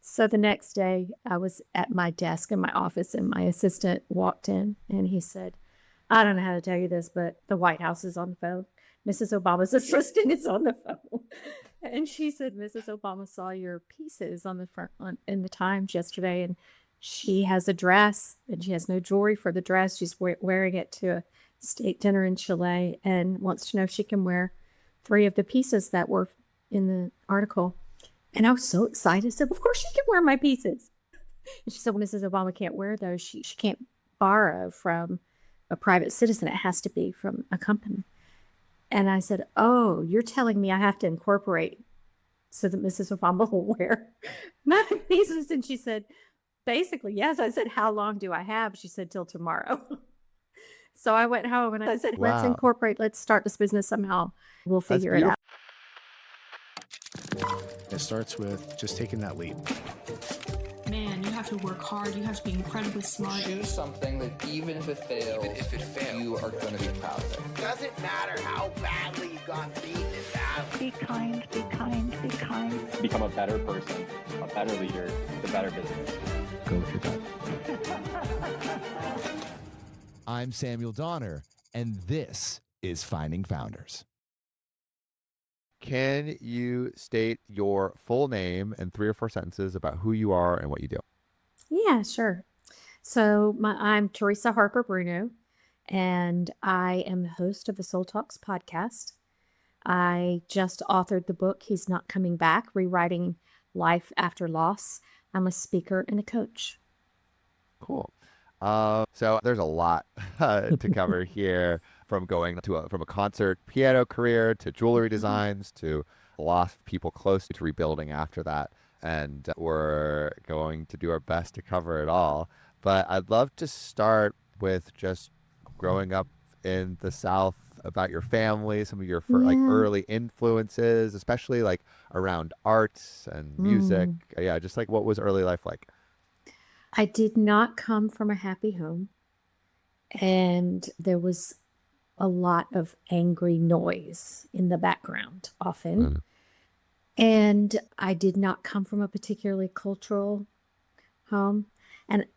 So the next day, I was at my desk in my office, and my assistant walked in and he said, I don't know how to tell you this, but the White House is on the phone. Mrs. Obama's assistant is on the phone. And she said, Mrs. Obama saw your pieces on the front in the Times yesterday, and she has a dress and she has no jewelry for the dress. She's wearing it to a state dinner in Chile and wants to know if she can wear three of the pieces that were in the article. And I was so excited. I said, of course she can wear my pieces. And she said, well, Mrs. Obama can't wear those. She can't borrow from a private citizen. It has to be from a company. And I said, oh, you're telling me I have to incorporate so that Mrs. Obama will wear my pieces? And she said, basically, yes. I said, how long do I have? She said, till tomorrow. So I went home and I said, let's Wow. incorporate, let's start this business somehow. We'll figure it out. It starts with just taking that leap. Man, you have to work hard. You have to be incredibly smart. Choose something that even if it fails, you are going to be proud of it. Doesn't matter how badly you got beaten in battle. Be kind, be kind, be kind. Become a better person, a better leader, the better business. Go with your gut. I'm Samuel Donner, and this is Finding Founders. Can you state your full name in 3 or 4 sentences about who you are and what you do? Yeah, sure. So I'm Theresa Harper Bruno, and I am the host of the Soul Talks podcast. I just authored the book, He's Not Coming Back, Rewriting Life After Loss. I'm a speaker and a coach. Cool. So there's a lot to cover here, from going to from a concert piano career to jewelry designs to lost people close to rebuilding after that. And we're going to do our best to cover it all. But I'd love to start with just growing up in the South, about your family, some of your like early influences, especially like around arts and music. Yeah, just like what was early life like? I did not come from a happy home, and there was a lot of angry noise in the background often. And I did not come from a particularly cultural home. And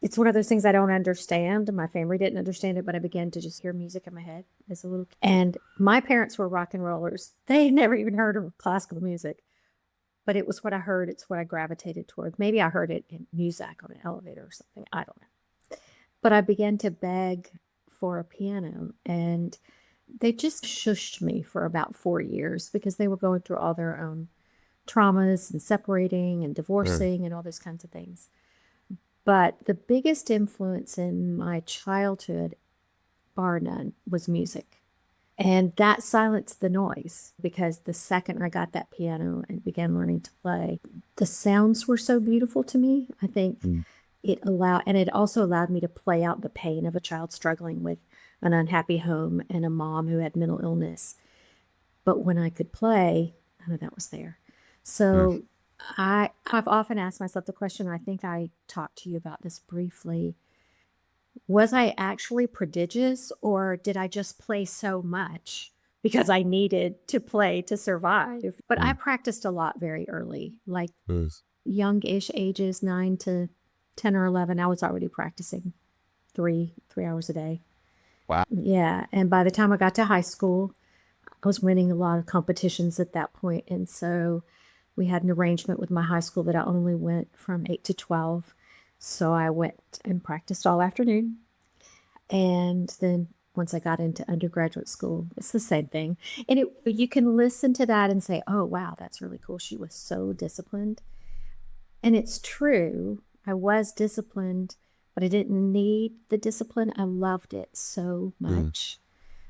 it's one of those things I don't understand. My family didn't understand it, but I began to just hear music in my head as a little kid. And my parents were rock and rollers. They had never even heard of classical music, but it was what I heard. It's what I gravitated toward. Maybe I heard it in music on an elevator or something. I don't know. But I began to beg for a piano, and they just shushed me for about 4 years because they were going through all their own traumas and separating and divorcing and all those kinds of things. But the biggest influence in my childhood, bar none, was music. And that silenced the noise, because the second I got that piano and began learning to play, the sounds were so beautiful to me. I think it also allowed me to play out the pain of a child struggling with an unhappy home and a mom who had mental illness. But when I could play, I know that was there. So I've often asked myself the question, I think I talked to you about this briefly. Was I actually prodigious, or did I just play so much because I needed to play to survive? But I practiced a lot very early, like youngish ages, 9 to 10 or 11. I was already practicing three hours a day. Wow. Yeah. And by the time I got to high school, I was winning a lot of competitions at that point. And so we had an arrangement with my high school that I only went from 8 to 12. So I went and practiced all afternoon. And then once I got into undergraduate school, it's the same thing. And you can listen to that and say, oh, wow, that's really cool. She was so disciplined. And it's true. I was disciplined, but I didn't need the discipline. I loved it so much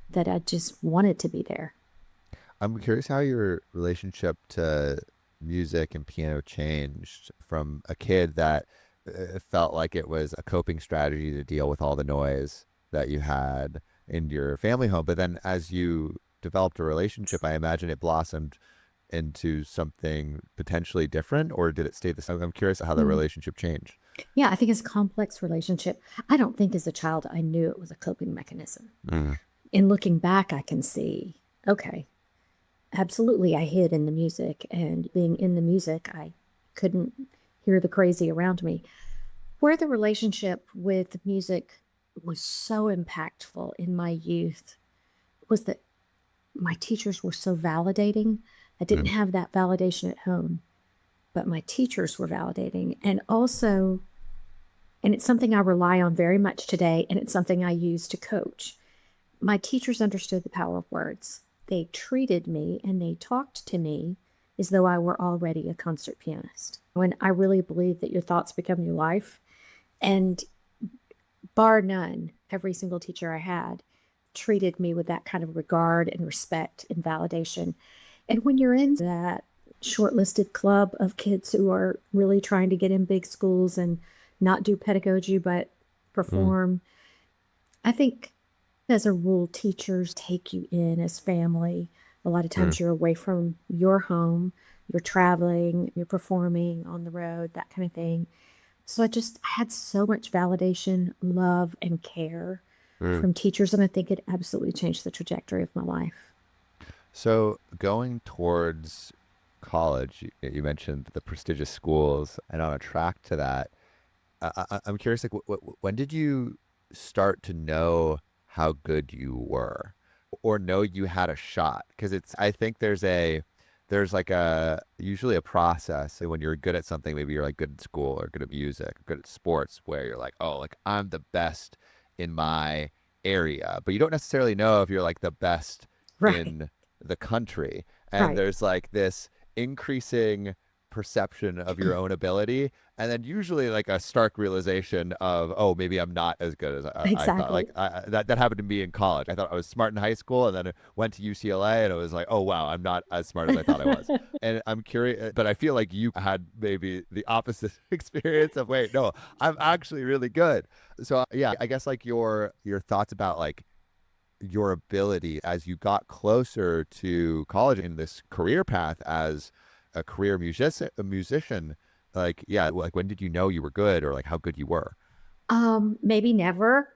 that I just wanted to be there. I'm curious how your relationship to music and piano changed from a kid that felt like it was a coping strategy to deal with all the noise that you had in your family home. But then as you developed a relationship, I imagine it blossomed into something potentially different, or did it stay the same? I'm curious how the relationship changed. Yeah, I think it's a complex relationship. I don't think as a child I knew it was a coping mechanism. In looking back, I can see, okay, absolutely, I hid in the music, and being in the music, I couldn't hear the crazy around me. Where the relationship with music was so impactful in my youth was that my teachers were so validating. I didn't have that validation at home, but my teachers were validating. And also, and it's something I rely on very much today, and it's something I use to coach. My teachers understood the power of words. They treated me and they talked to me as though I were already a concert pianist. When I really believe that your thoughts become your life. And bar none, every single teacher I had treated me with that kind of regard and respect and validation. And when you're in that shortlisted club of kids who are really trying to get in big schools and not do pedagogy but perform, I think as a rule, teachers take you in as family. A lot of times you're away from your home, you're traveling, you're performing on the road, that kind of thing. So I had so much validation, love, and care from teachers, and I think it absolutely changed the trajectory of my life. So going towards college, you mentioned the prestigious schools, and on a track to that, I'm curious, like, when did you start to know how good you were, or know you had a shot? Because I think there's usually a process when you're good at something. Maybe you're like good at school or good at music, or good at sports, where you're like, oh, like I'm the best in my area, but you don't necessarily know if you're like the best in the country. And there's like this increasing perception of your own ability, and then usually like a stark realization of, oh, maybe I'm not as good as I thought. Like that happened to me in college. I thought I was smart in high school, and then I went to UCLA, and it was like, oh wow, I'm not as smart as I thought I was. And I'm curious, but I feel like you had maybe the opposite experience of, wait, no, I'm actually really good. So yeah, I guess like your thoughts about like your ability as you got closer to college in this career path as a career musician, like, yeah, like when did you know you were good, or like how good you were? Maybe never.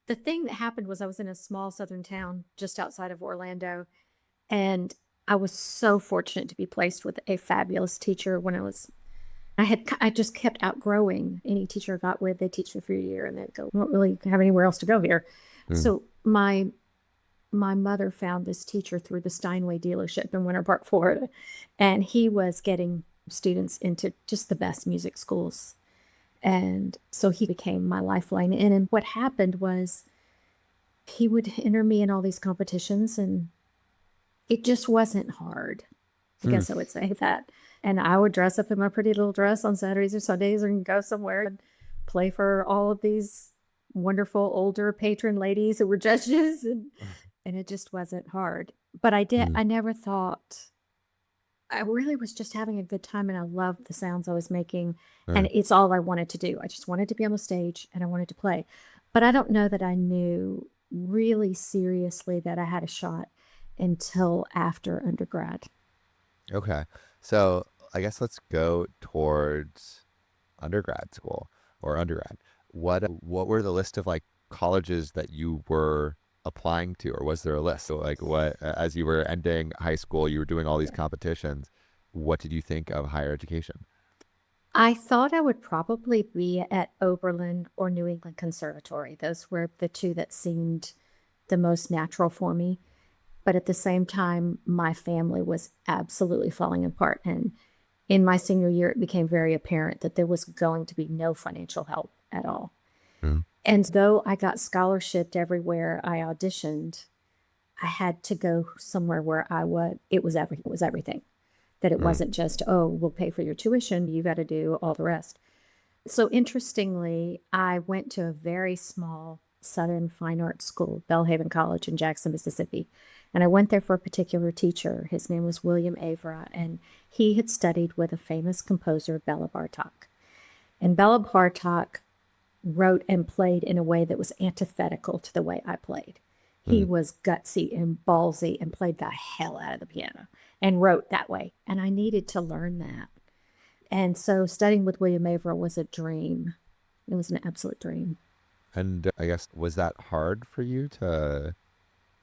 The thing that happened was I was in a small southern town just outside of Orlando, and I was so fortunate to be placed with a fabulous teacher when I just kept outgrowing any teacher I got with. They teach me for a year and they'd go, I don't really have anywhere else to go here. So my mother found this teacher through the Steinway dealership in Winter Park, Florida, and he was getting students into just the best music schools. And so he became my lifeline. And what happened was he would enter me in all these competitions, and it just wasn't hard. I guess I would say that. And I would dress up in my pretty little dress on Saturdays or Sundays and go somewhere and play for all of these wonderful older patron ladies who were judges. And it just wasn't hard. But I never thought, I really was just having a good time, and I loved the sounds I was making. And it's all I wanted to do. I just wanted to be on the stage and I wanted to play. But I don't know that I knew really seriously that I had a shot until after undergrad. Okay. So I guess let's go towards undergrad school or undergrad. What were the list of like colleges that you were applying to, or was there a list? So like, what, as you were ending high school, you were doing all these competitions, what did you think of higher education? I thought I would probably be at Oberlin or New England Conservatory. Those were the two that seemed the most natural for me. But at the same time, my family was absolutely falling apart. And in my senior year, it became very apparent that there was going to be no financial help at all. And though I got scholarshiped everywhere I auditioned, I had to go somewhere where it was everything. That it wasn't just, oh, we'll pay for your tuition, you got to do all the rest. So interestingly, I went to a very small Southern fine arts school, Belhaven College in Jackson, Mississippi. And I went there for a particular teacher. His name was William Avra, and he had studied with a famous composer, Bela Bartok. And Bela Bartok wrote and played in a way that was antithetical to the way I played. He was gutsy and ballsy and played the hell out of the piano and wrote that way. And I needed to learn that. And so studying with William Averill was a dream. It was an absolute dream. And I guess, was that hard for you to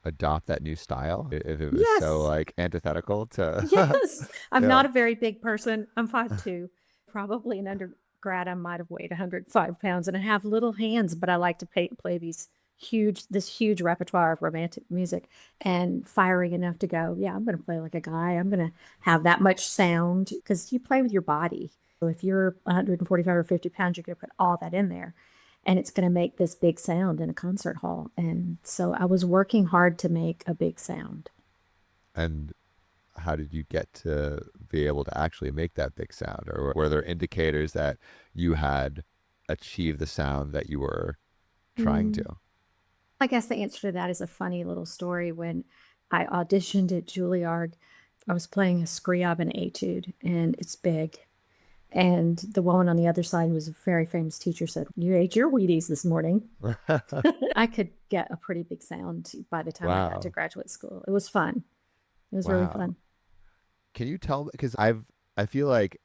adopt that new style if it was Yes. so like antithetical to Yes. I'm Yeah. not a very big person. I'm 5'2". Probably in undergrad, I might have weighed 105 pounds, and I have little hands, but I like to play this huge repertoire of romantic music and fiery enough to go, yeah, I'm going to play like a guy. I'm going to have that much sound because you play with your body. So if you're 145 or 50 pounds, you're going to put all that in there and it's going to make this big sound in a concert hall. And so I was working hard to make a big sound. And how did you get to be able to actually make that big sound? Or were there indicators that you had achieved the sound that you were trying to? I guess the answer to that is a funny little story. When I auditioned at Juilliard, I was playing a Scriabin etude, and it's big. And the woman on the other side was a very famous teacher, said, "You ate your Wheaties this morning." I could get a pretty big sound by the time I got to Wow. graduate school. It was fun. It was really Wow. fun. Can you tell me, because I feel like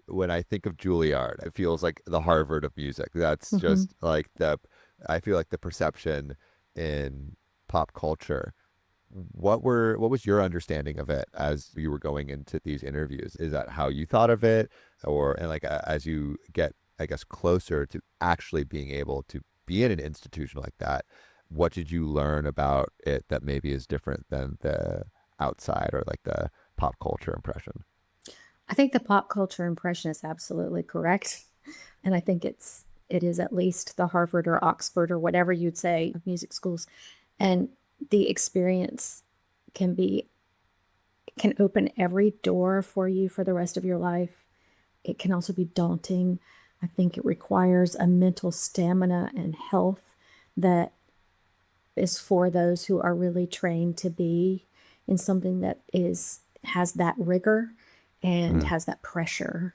when I think of Juilliard, it feels like the Harvard of music. That's just like I feel like the perception in pop culture. What was your understanding of it as you were going into these interviews? Is that how you thought of it, and like as you get, I guess, closer to actually being able to be in an institution like that, what did you learn about it that maybe is different than the outside or like the pop culture impression? I think the pop culture impression is absolutely correct. And I think it is at least the Harvard or Oxford or whatever you'd say of music schools. And the experience can open every door for you for the rest of your life. It can also be daunting. I think it requires a mental stamina and health that is for those who are really trained to be in something that has that rigor and has that pressure.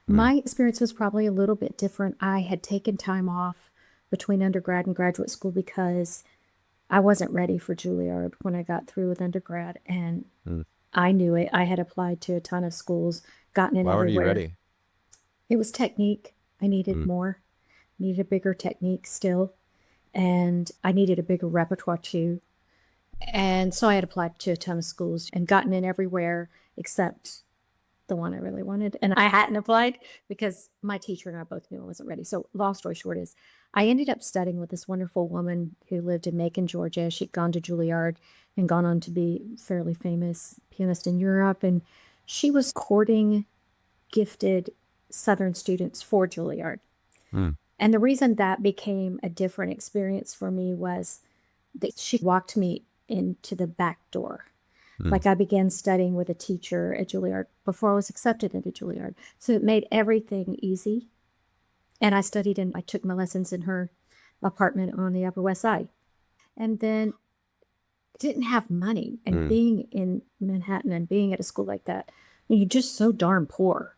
My experience was probably a little bit different. I had taken time off between undergrad and graduate school because I wasn't ready for Juilliard when I got through with undergrad, and I knew it. I had applied to a ton of schools, gotten in Why weren't you everywhere. ready? It was technique. I needed more, needed a bigger technique still, and I needed a bigger repertoire too. And so I had applied to a ton of schools and gotten in everywhere except the one I really wanted. And I hadn't applied because my teacher and I both knew I wasn't ready. So long story short is I ended up studying with this wonderful woman who lived in Macon, Georgia. She'd gone to Juilliard and gone on to be a fairly famous pianist in Europe. And she was courting gifted Southern students for Juilliard. And the reason that became a different experience for me was that she walked me into the back door. Like I began studying with a teacher at Juilliard before I was accepted into Juilliard. So it made everything easy. And I took my lessons in her apartment on the Upper West Side. And then didn't have money. And being in Manhattan and being at a school like that, you're just so darn poor.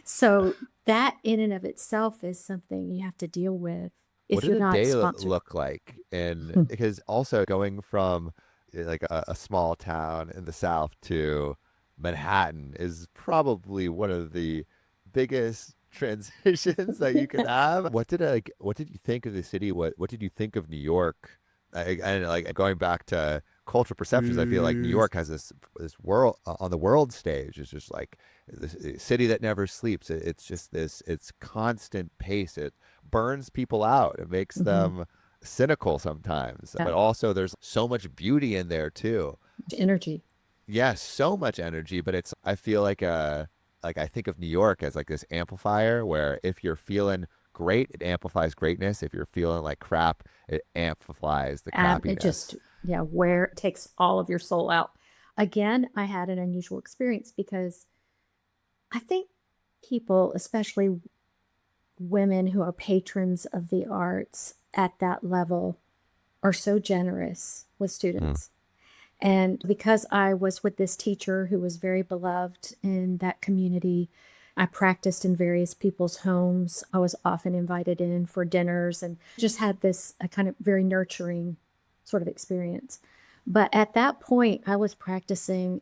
So that in and of itself is something you have to deal with if What you're did a not day sponsored. look like? And because also going from like a small town in the South to Manhattan is probably one of the biggest transitions that you could have. What did you think of the city? What did you think of New York? And like going back to cultural perceptions, I feel like New York has this world on the world stage. It's just like this city that never sleeps. It's just it's constant pace. It burns people out. It makes them cynical sometimes, Yeah. but also there's so much beauty in there too. Energy. Yes, so much energy, but I feel like I think of New York as like this amplifier where if you're feeling great, it amplifies greatness. If you're feeling like crap, it amplifies the crappiness. Where it takes all of your soul out. Again, I had an unusual experience because I think people, especially women who are patrons of the arts at that level, are so generous with students. And because I was with this teacher who was very beloved in that community, I practiced in various people's homes. I was often invited in for dinners and just had this a kind of very nurturing sort of experience. But at that point, I was practicing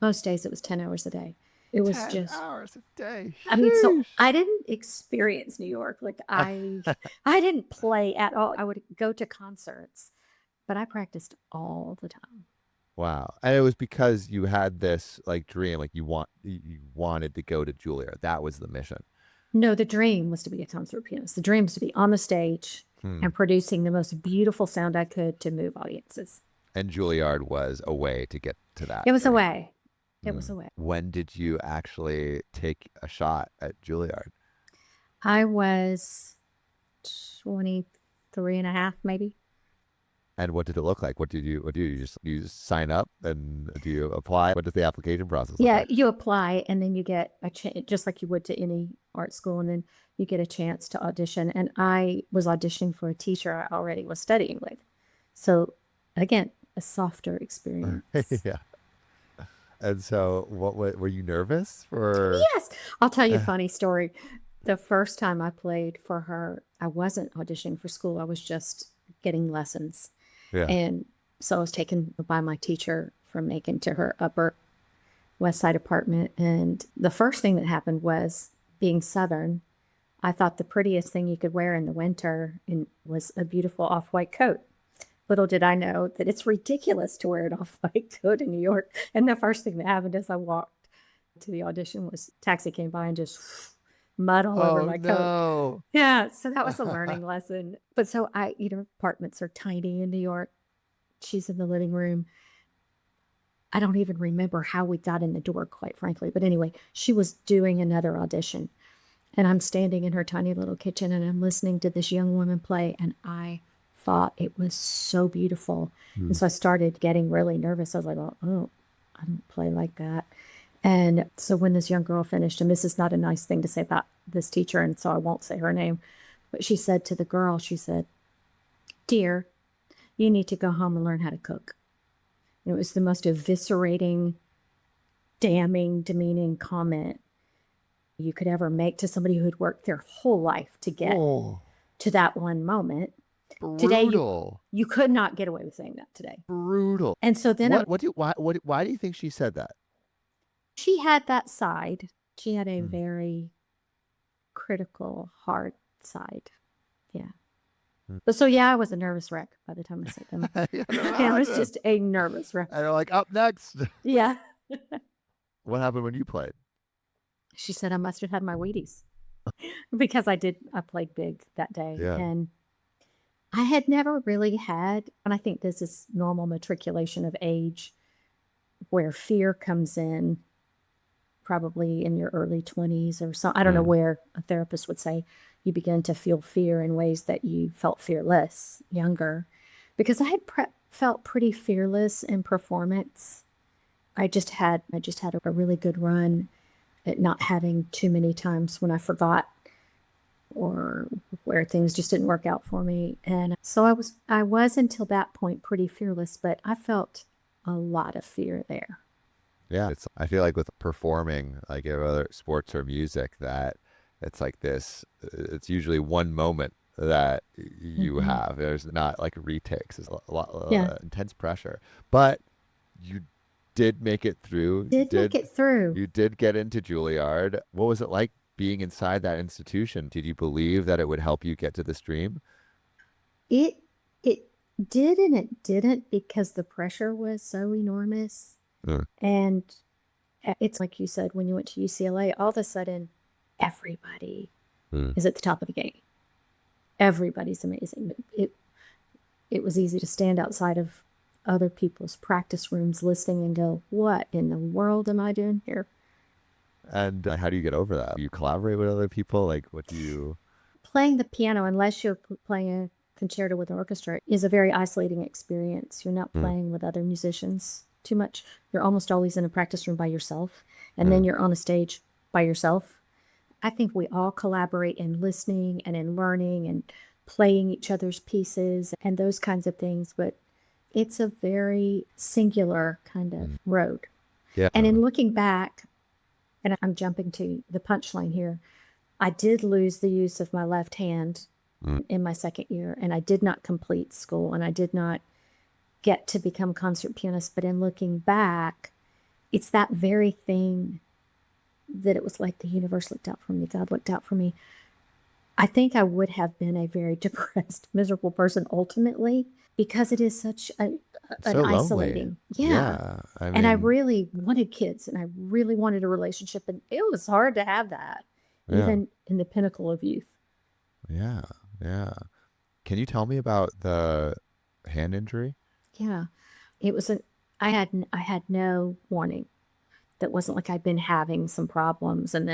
most days, it was 10 hours a day. It was 10 hours a day. I mean, so Sheesh. I didn't experience New York. Like I didn't play at all. I would go to concerts, but I practiced all the time. Wow. And it was because you had this like dream, like you wanted to go to Juilliard. That was the mission. No, the dream was to be a concert pianist. The dream was to be on the stage and producing the most beautiful sound I could to move audiences. And Juilliard was a way to get to that. It was a dream. way. It was a way. When did you actually take a shot at Juilliard? I was 23 and a half, maybe. And what did it look like? What do you do? You just sign up and do you apply? What does the application process look like? You apply and then you get a chance, just like you would to any art school, and then you get a chance to audition. And I was auditioning for a teacher I already was studying with. So again, a softer experience. Yeah. And so were you nervous for? Yes. I'll tell you a funny story. The first time I played for her, I wasn't auditioning for school. I was just getting lessons. Yeah. And so I was taken by my teacher from Macon to her Upper West Side apartment. And the first thing that happened was, being Southern, I thought the prettiest thing you could wear in the winter was a beautiful off-white coat. Little did I know that it's ridiculous to wear an off-white coat in New York. And the first thing that happened as I walked to the audition was a taxi came by and just mud all over my coat. Yeah, so that was a learning lesson. But so apartments are tiny in New York. She's in the living room. I don't even remember how we got in the door, quite frankly. But anyway, she was doing another audition. And I'm standing in her tiny little kitchen and I'm listening to this young woman play. And I thought it was so beautiful. And so I started getting really nervous. I was like, oh, I don't play like that. And so when this young girl finished, and this is not a nice thing to say about this teacher, and so I won't say her name, but she said to the girl, she said, "Dear, you need to go home and learn how to cook." And it was the most eviscerating, damning, demeaning comment you could ever make to somebody who had worked their whole life to get to that one moment. Brutal. Today, you could not get away with saying that today. Brutal. And so then why do you think she said that? She had that side. She had a very critical, hard side. Yeah. But so, I was a nervous wreck by the time I said them. I was just a nervous wreck. And they're like, up next. Yeah. What happened when you played? She said I must have had my Wheaties because I played big that day. Yeah. And I had never really had, and I think this is normal matriculation of age, where fear comes in probably in your early 20s or so. I don't know where a therapist would say you begin to feel fear in ways that you felt fearless younger, because I had felt pretty fearless in performance. I just had a really good run at not having too many times when I forgot or where things just didn't work out for me. And so I was until that point pretty fearless, but I felt a lot of fear there. Yeah, I feel like with performing, like in other sports or music, that it's like this. It's usually one moment that you have. There's not like retakes. There's a lot intense pressure. But you did make it through. Make it through. You did get into Juilliard. What was it like being inside that institution? Did you believe that it would help you get to this dream? It did and it didn't, because the pressure was so enormous. And it's like you said, when you went to UCLA, all of a sudden, everybody is at the top of the game. Everybody's amazing. It was easy to stand outside of other people's practice rooms listening and go, what in the world am I doing here? And how do you get over that? You collaborate with other people? Like, what do you... Playing the piano, unless you're playing a concerto with an orchestra, is a very isolating experience. You're not playing with other musicians too much. You're almost always in a practice room by yourself, and then you're on a stage by yourself. I think we all collaborate in listening and in learning and playing each other's pieces and those kinds of things, but it's a very singular kind of road. Yeah. And in looking back, and I'm jumping to the punchline here, I did lose the use of my left hand in my second year, and I did not complete school, and I did not get to become concert pianist. But in looking back, it's that very thing that it was like the universe looked out for me, God looked out for me. I think I would have been a very depressed, miserable person ultimately because it is such an So lonely. isolating. Yeah. Yeah. I And I mean, really wanted kids and I really wanted a relationship. And it was hard to have that, yeah. even in the pinnacle of youth. Yeah. Yeah. Can you tell me about the hand injury? Yeah. It was I had no warning. That wasn't like I'd been having some problems and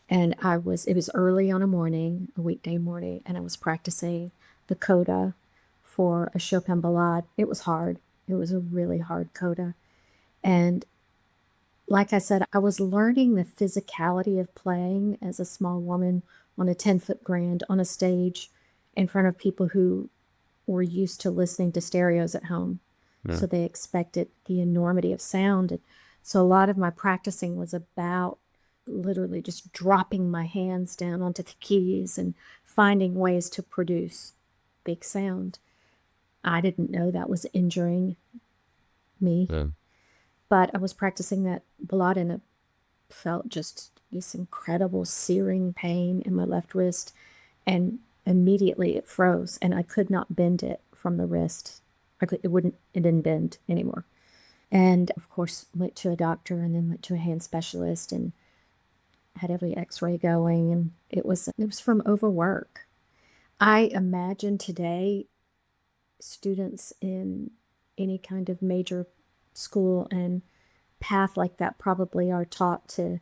it was early on a weekday morning, and I was practicing the coda for a Chopin ballade. It was hard. It was a really hard coda. And like I said, I was learning the physicality of playing as a small woman on a 10-foot grand on a stage in front of people who were used to listening to stereos at home. Yeah. So they expected the enormity of sound. And so a lot of my practicing was about literally just dropping my hands down onto the keys and finding ways to produce big sound. I didn't know that was injuring me, Yeah. but I was practicing that ballade and it felt just this incredible searing pain in my left wrist. And immediately it froze and I could not bend it from the wrist. It didn't bend anymore. And of course, went to a doctor and then went to a hand specialist and had every x-ray going. And it was from overwork. I imagine today students in any kind of major school and path like that probably are taught to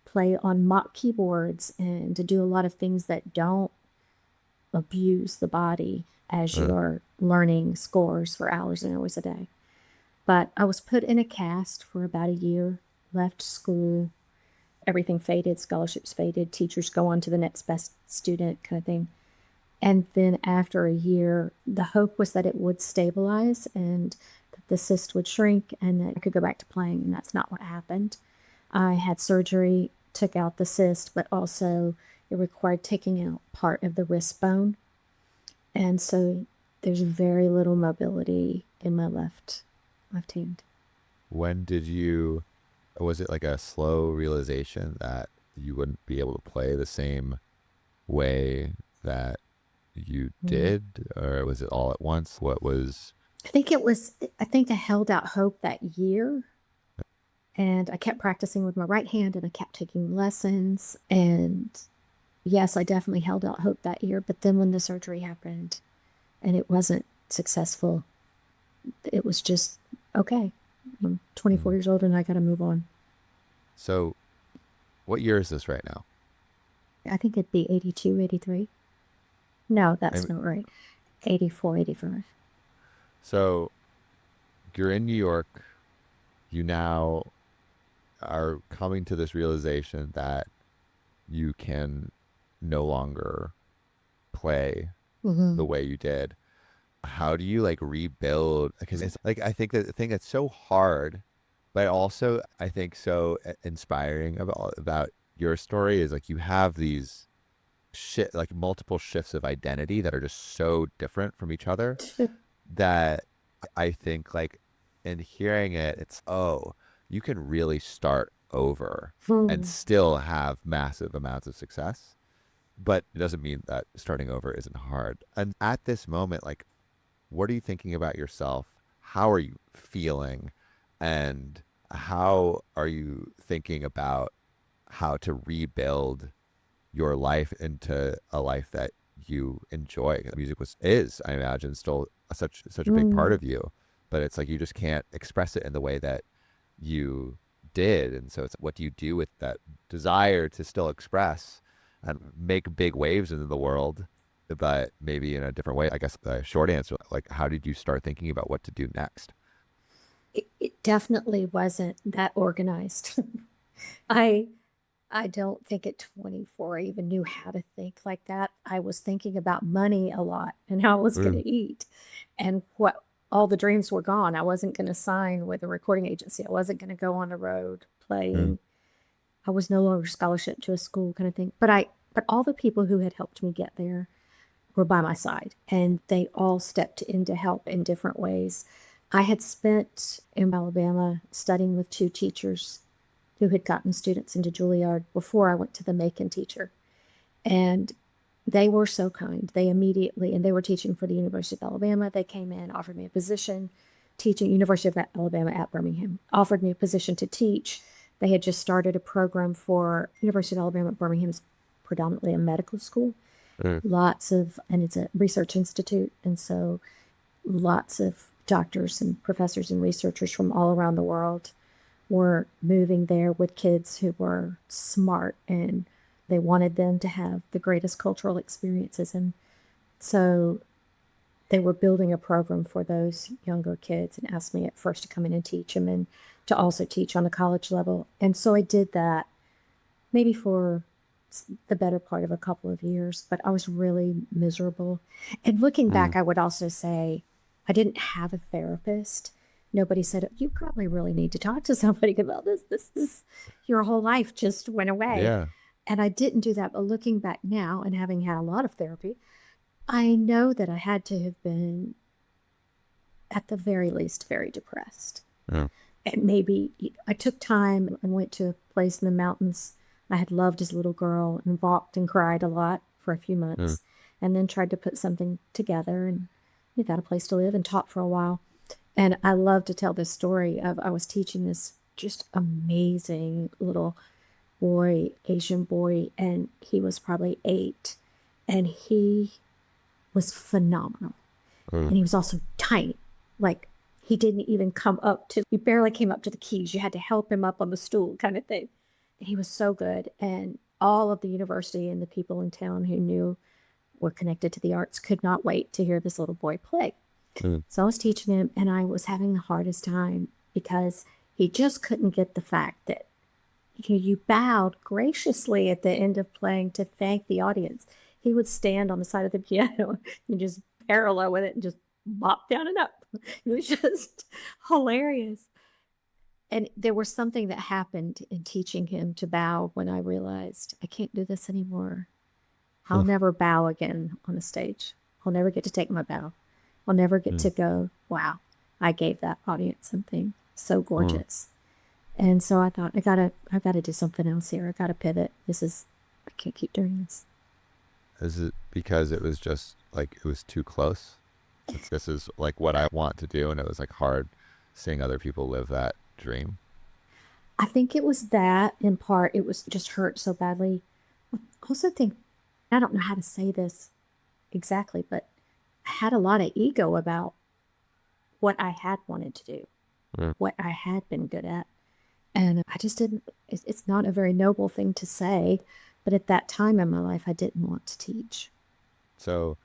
play on mock keyboards and to do a lot of things that don't abuse the body as Yeah. you're learning scores for hours and hours a day. But I was put in a cast for about a year, left school, everything faded, scholarships faded, teachers go on to the next best student kind of thing. And then after a year, the hope was that it would stabilize and that the cyst would shrink and that I could go back to playing. And that's not what happened. I had surgery, took out the cyst, but also it required taking out part of the wrist bone. And so there's very little mobility in my left hand. When was it like a slow realization that you wouldn't be able to play the same way that you did, or was it all at once? I think I held out hope that year. And I kept practicing with my right hand and I kept taking lessons. And yes, I definitely held out hope that year. But then when the surgery happened and it wasn't successful, it was just, okay, I'm 24 years old and I got to move on. So what year is this right now? I think it'd be 82, 83. No, that's not right. 84, 85. So you're in New York. You now are coming to this realization that you can no longer play the way you did. How do you like rebuild? Because it's like, I think that the thing that's so hard, but also I think so inspiring about your story is like you have these like multiple shifts of identity that are just so different from each other that I think like in hearing it, it's, oh, you can really start over and still have massive amounts of success. But it doesn't mean that starting over isn't hard. And at this moment, like, what are you thinking about yourself? How are you feeling? And how are you thinking about how to rebuild your life into a life that you enjoy? Music is, I imagine, still such a big part of you, but it's like you just can't express it in the way that you did. And so it's what do you do with that desire to still express and make big waves into the world, but maybe in a different way? I guess the short answer, like, how did you start thinking about what to do next? It definitely wasn't that organized. I don't think at 24 I even knew how to think like that. I was thinking about money a lot and how I was going to eat and what all the dreams were gone. I wasn't going to sign with a recording agency. I wasn't going to go on the road playing. I was no longer scholarship to a school kind of thing. But all the people who had helped me get there were by my side and they all stepped in to help in different ways. I had spent in Alabama studying with 2 teachers who had gotten students into Juilliard before I went to the Macon teacher. And They were so kind. They immediately, and they were teaching for the University of Alabama. They came in, offered me a position teaching University of Alabama at Birmingham, offered me a position to teach. They had just started a program for University of Alabama at Birmingham is predominantly a medical school. Lots of, and it's a research institute. And so lots of doctors and professors and researchers from all around the world were moving there with kids who were smart, and they wanted them to have the greatest cultural experiences. And so they were building a program for those younger kids and asked me at first to come in and teach them and to also teach on the college level. And so I did that maybe for the better part of a couple of years, but I was really miserable. And looking back, I would also say I didn't have a therapist. Nobody said, you probably really need to talk to somebody about this. This is your whole life just went away. Yeah. And I didn't do that. But looking back now and having had a lot of therapy, I know that I had to have been, at the very least, very depressed. Yeah. And maybe I took time and went to a place in the mountains I had loved as a little girl and walked and cried a lot for a few months, and then tried to put something together, and we got a place to live and taught for a while. And I love to tell this story of I was teaching this just amazing little boy, Asian boy, and he was probably 8, and he was phenomenal. And he was also tiny. Like, he didn't even he barely came up to the keys. You had to help him up on the stool kind of thing. And he was so good. And all of the university and the people in town who knew were connected to the arts could not wait to hear this little boy play. So I was teaching him, and I was having the hardest time because he just couldn't get the fact that you bowed graciously at the end of playing to thank the audience. He would stand on the side of the piano and just parallel with it and just bop down and up. It was just hilarious. And there was something that happened in teaching him to bow when I realized I can't do this anymore. I'll never bow again on a stage. I'll never get to take my bow. I'll never get to go, wow, I gave that audience something so gorgeous. And so I thought, I've got to do something else here. I got to pivot. I can't keep doing this. Is it because it was just like, it was too close? This is like what I want to do. And it was like hard seeing other people live that dream. I think it was that in part. It was just hurt so badly. I also think, I don't know how to say this exactly, but I had a lot of ego about what I had wanted to do, what I had been good at. And I just didn't, it's not a very noble thing to say, but at that time in my life, I didn't want to teach. So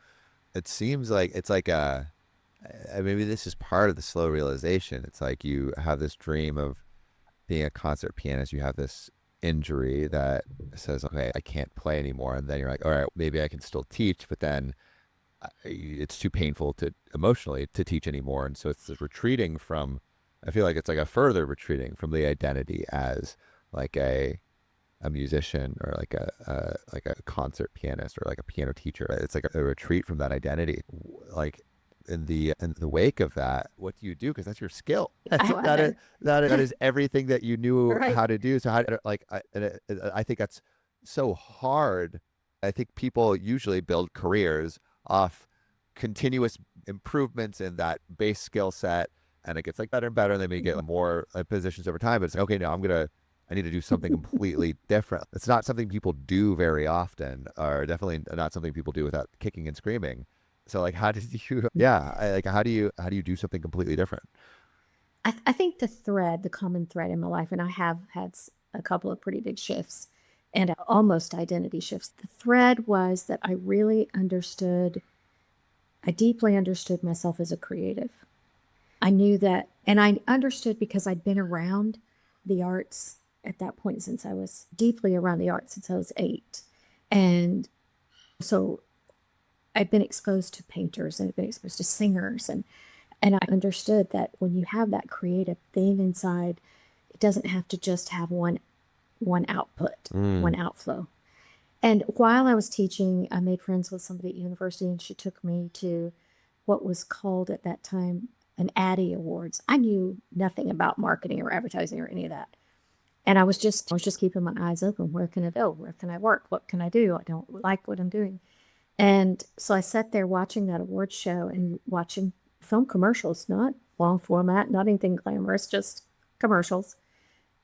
it seems like it's like maybe this is part of the slow realization. It's like you have this dream of being a concert pianist. You have this injury that says, okay, I can't play anymore. And then you're like, all right, maybe I can still teach, but then it's too painful emotionally to teach anymore. And so it's this retreating from, I feel like it's like a further retreating from the identity as like a musician or like a concert pianist or like a piano teacher. It's like a retreat from that identity. Like in the wake of that, what do you do? Because that's your skill. That is everything that you knew how to do. So I think that's so hard. I think people usually build careers off continuous improvements in that base skill set, and it gets like better and better, and they may get more positions over time. But it's like, okay, now I need to do something completely different. It's not something people do very often, or definitely not something people do without kicking and screaming. So like, how did you, how do you do something completely different? I think the common thread in my life, and I have had a couple of pretty big shifts and almost identity shifts. The thread was that I deeply understood myself as a creative. I knew that, and I understood because I'd been around the arts at that point since I was deeply around the arts since I was 8. And so I'd been exposed to painters and I'd been exposed to singers. And I understood that when you have that creative thing inside, it doesn't have to just have one output, one outflow. And while I was teaching, I made friends with somebody at university, and she took me to what was called at that time an Addy Awards. I knew nothing about marketing or advertising or any of that. And I was just keeping my eyes open. Where can I go? Where can I work? What can I do? I don't like what I'm doing. And so I sat there watching that award show and watching film commercials, not long format, not anything glamorous, just commercials.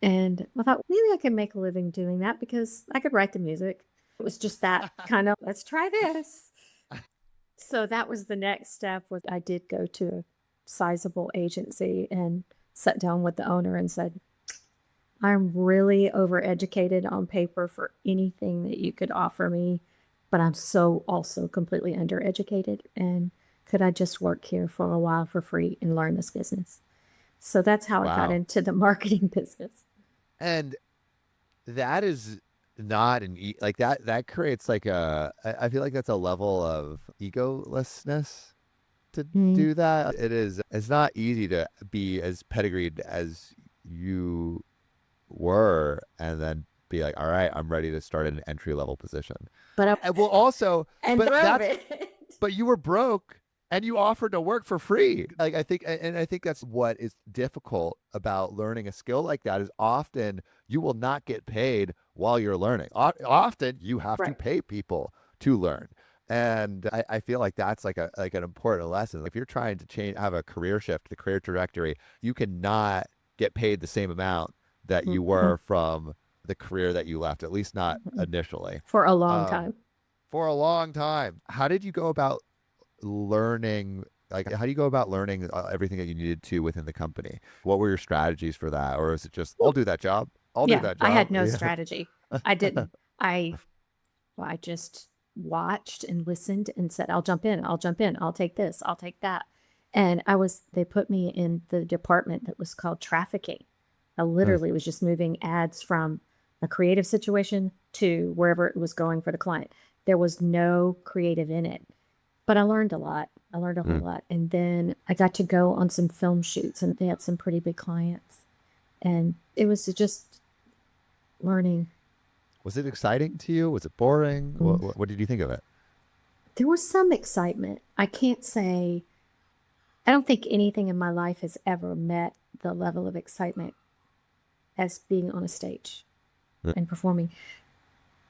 And I thought maybe I could make a living doing that because I could write the music. It was just that kind of, let's try this. So that was the next step. Was I did go to a sizable agency and sat down with the owner and said, I'm really overeducated on paper for anything that you could offer me, but I'm so also completely undereducated. And could I just work here for a while for free and learn this business? So that's how I got Wow. into the marketing business. And that is not like that creates like I feel like that's a level of egolessness to do that. It's not easy to be as pedigreed as you were and then be like, all right, I'm ready to start an entry level position. But And well, also, and but drove that's it. but you were broke and you offered to work for free. Like I think that's what is difficult about learning a skill like that is often you will not get paid while you're learning. Often you have to Right. pay people to learn. And I feel like that's like an important lesson. If you're trying to have a career shift, the career trajectory, you cannot get paid the same amount that you were from the career that you left, at least not initially. For a long Um, time. for a long time. How did you go about learning? Like, how do you go about learning everything that you needed to within the company? What were your strategies for that? Or is it just, I'll do that job? I'll do Yeah, that I had job. no Yeah. strategy. I didn't. I just watched and listened and said, I'll jump in, I'll jump in, I'll take this, I'll take that. And they put me in the department that was called trafficking. I literally was just moving ads from a creative situation to wherever it was going for the client. There was no creative in it, but I learned a lot. I learned a whole lot. And then I got to go on some film shoots and they had some pretty big clients. And it was just learning. Was it exciting to you? Was it boring? What did you think of it? There was some excitement. I can't say, I don't think anything in my life has ever met the level of excitement as being on a stage and performing.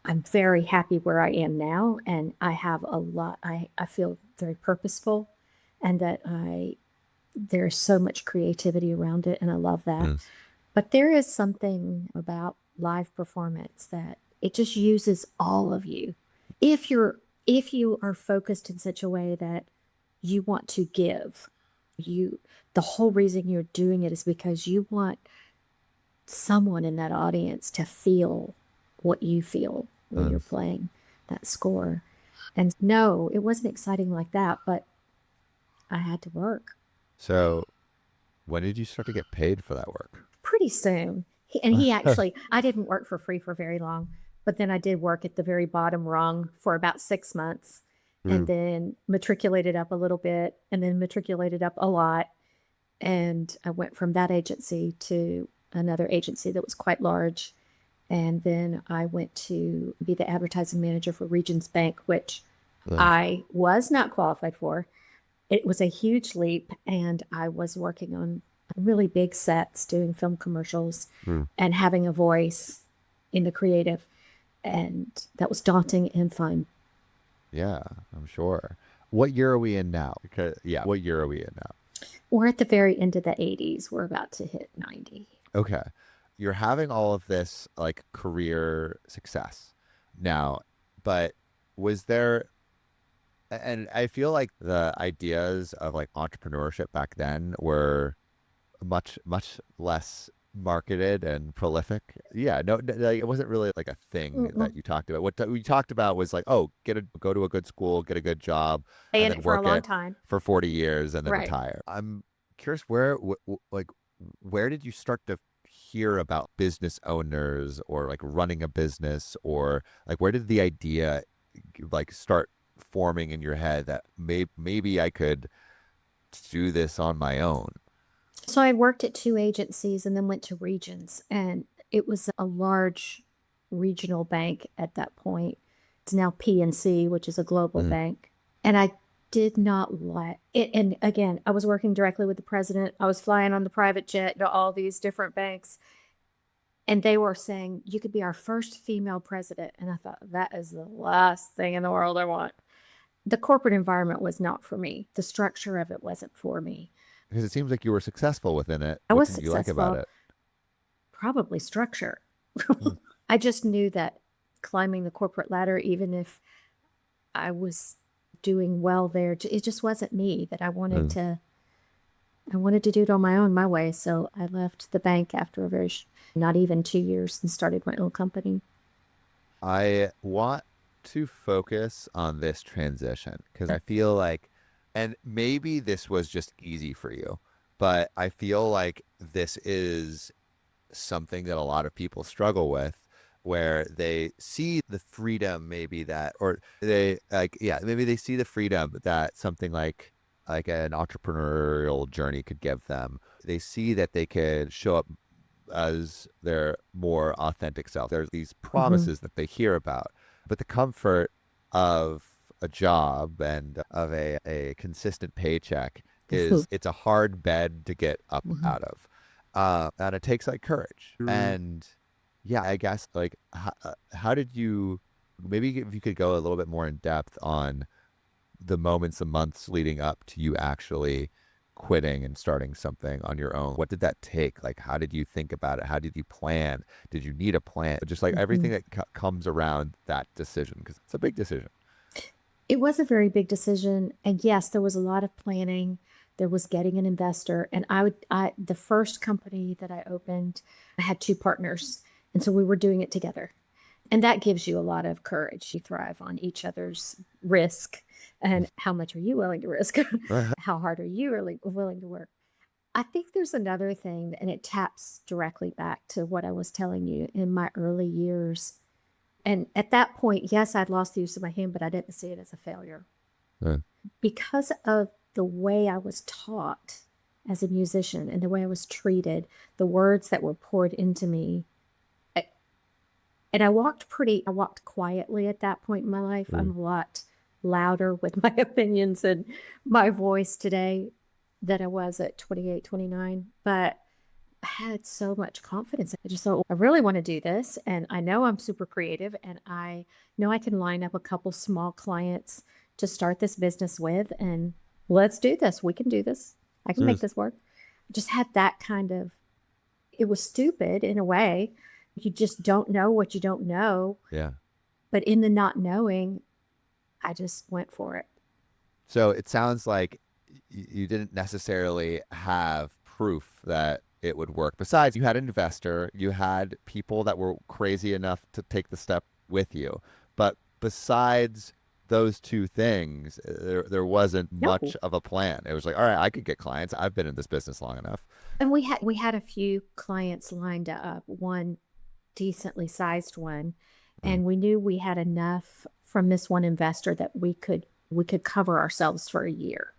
I'm very happy where I am now, and I have a lot. I feel very purposeful, and that there's so much creativity around it, and I love that. But there is something about live performance that it just uses all of you. If you are focused in such a way that you want to give, the whole reason you're doing it is because you want someone in that audience to feel what you feel when you're playing that score. And no, it wasn't exciting like that, but I had to work. So when did you start to get paid for that work? Pretty soon. He actually, I didn't work for free for very long, but then I did work at the very bottom rung for about 6 months and then matriculated up a little bit and then matriculated up a lot. And I went from that agency to another agency that was quite large. And then I went to be the advertising manager for Regions Bank, which I was not qualified for. It was a huge leap, and I was working on really big sets, doing film commercials and having a voice in the creative. And that was daunting and fun. Yeah, I'm sure. What year are we in now? What year are we in now? We're at the very end of the 80s. We're about to hit 90. Okay. You're having all of this like career success now, but was there, and I feel like the ideas of like entrepreneurship back then were much, much less marketed and prolific. Yeah, no, like, it wasn't really like a thing that you talked about. What we talked about was like, oh, go to a good school, get a good job, Stay and in then it for a work long it time. for 40 years and then Right. retire. I'm curious where did you start to hear about business owners or like running a business, or like where did the idea like start forming in your head that maybe I could do this on my own? So I worked at 2 agencies and then went to Regions, and it was a large regional bank at that point. It's now PNC, which is a global bank. And I did not like it. And again, I was working directly with the president. I was flying on the private jet to all these different banks. And they were saying, you could be our first female president. And I thought, that is the last thing in the world I want. the corporate environment was not for me. The structure of it wasn't for me. Because it seems like you were successful within it. I What was did you like about successful, it? probably structure. Hmm. I just knew that climbing the corporate ladder, even if I was doing well there, it just wasn't me, that Mm. I wanted to do it on my own, my way. So I left the bank after a not even 2 years, and started my own company. I want to focus on this transition because I feel like, and maybe this was just easy for you, but I feel like this is something that a lot of people struggle with, where they see the freedom maybe that, or they like, yeah, maybe they see the freedom that something like an entrepreneurial journey could give them. They see that they could show up as their more authentic self. There's these Hmm. promises that they hear about, but the comfort of a job and of a consistent paycheck it's a hard bed to get up Mhm. out of. And it takes like courage. And yeah, I guess like how did you, maybe if you could go a little bit more in depth on the moments and months leading up to you actually quitting and starting something on your own. What did that take? Like, how did you think about it? How did you plan? Did you need a plan? Just like everything Mhm. that comes around that decision, because it's a big decision. It was a very big decision. And yes, there was a lot of planning. There was getting an investor. And the first company that I opened, I had two partners. And so we were doing it together. And that gives you a lot of courage. You thrive on each other's risk. And how much are you willing to risk? How hard are you really willing to work? I think there's another thing, and it taps directly back to what I was telling you in my early years. And at that point, yes, I'd lost the use of my hand, but I didn't see it as a failure Yeah. because of the way I was taught as a musician and the way I was treated, the words that were poured into me. I- And I walked quietly at that point in my life. I'm Mm. a lot louder with my opinions and my voice today than I was at 28, 29. But I had so much confidence. I just thought, I really want to do this. And I know I'm super creative, and I know I can line up a couple small clients to start this business with. And let's do this. We can do this. I can make Serious. this work. Just had that kind of, it was stupid in a way. You just don't know what you don't know. Yeah. But in the not knowing, I just went for it. So it sounds like you didn't necessarily have proof that it would work. Besides, you had an investor, you had people that were crazy enough to take the step with you. But besides those two things, there wasn't much No. of a plan. It was like, all right, I could get clients. I've been in this business long enough. And we had a few clients lined up, one decently sized one, Mm. and we knew we had enough from this one investor that we could cover ourselves for a year.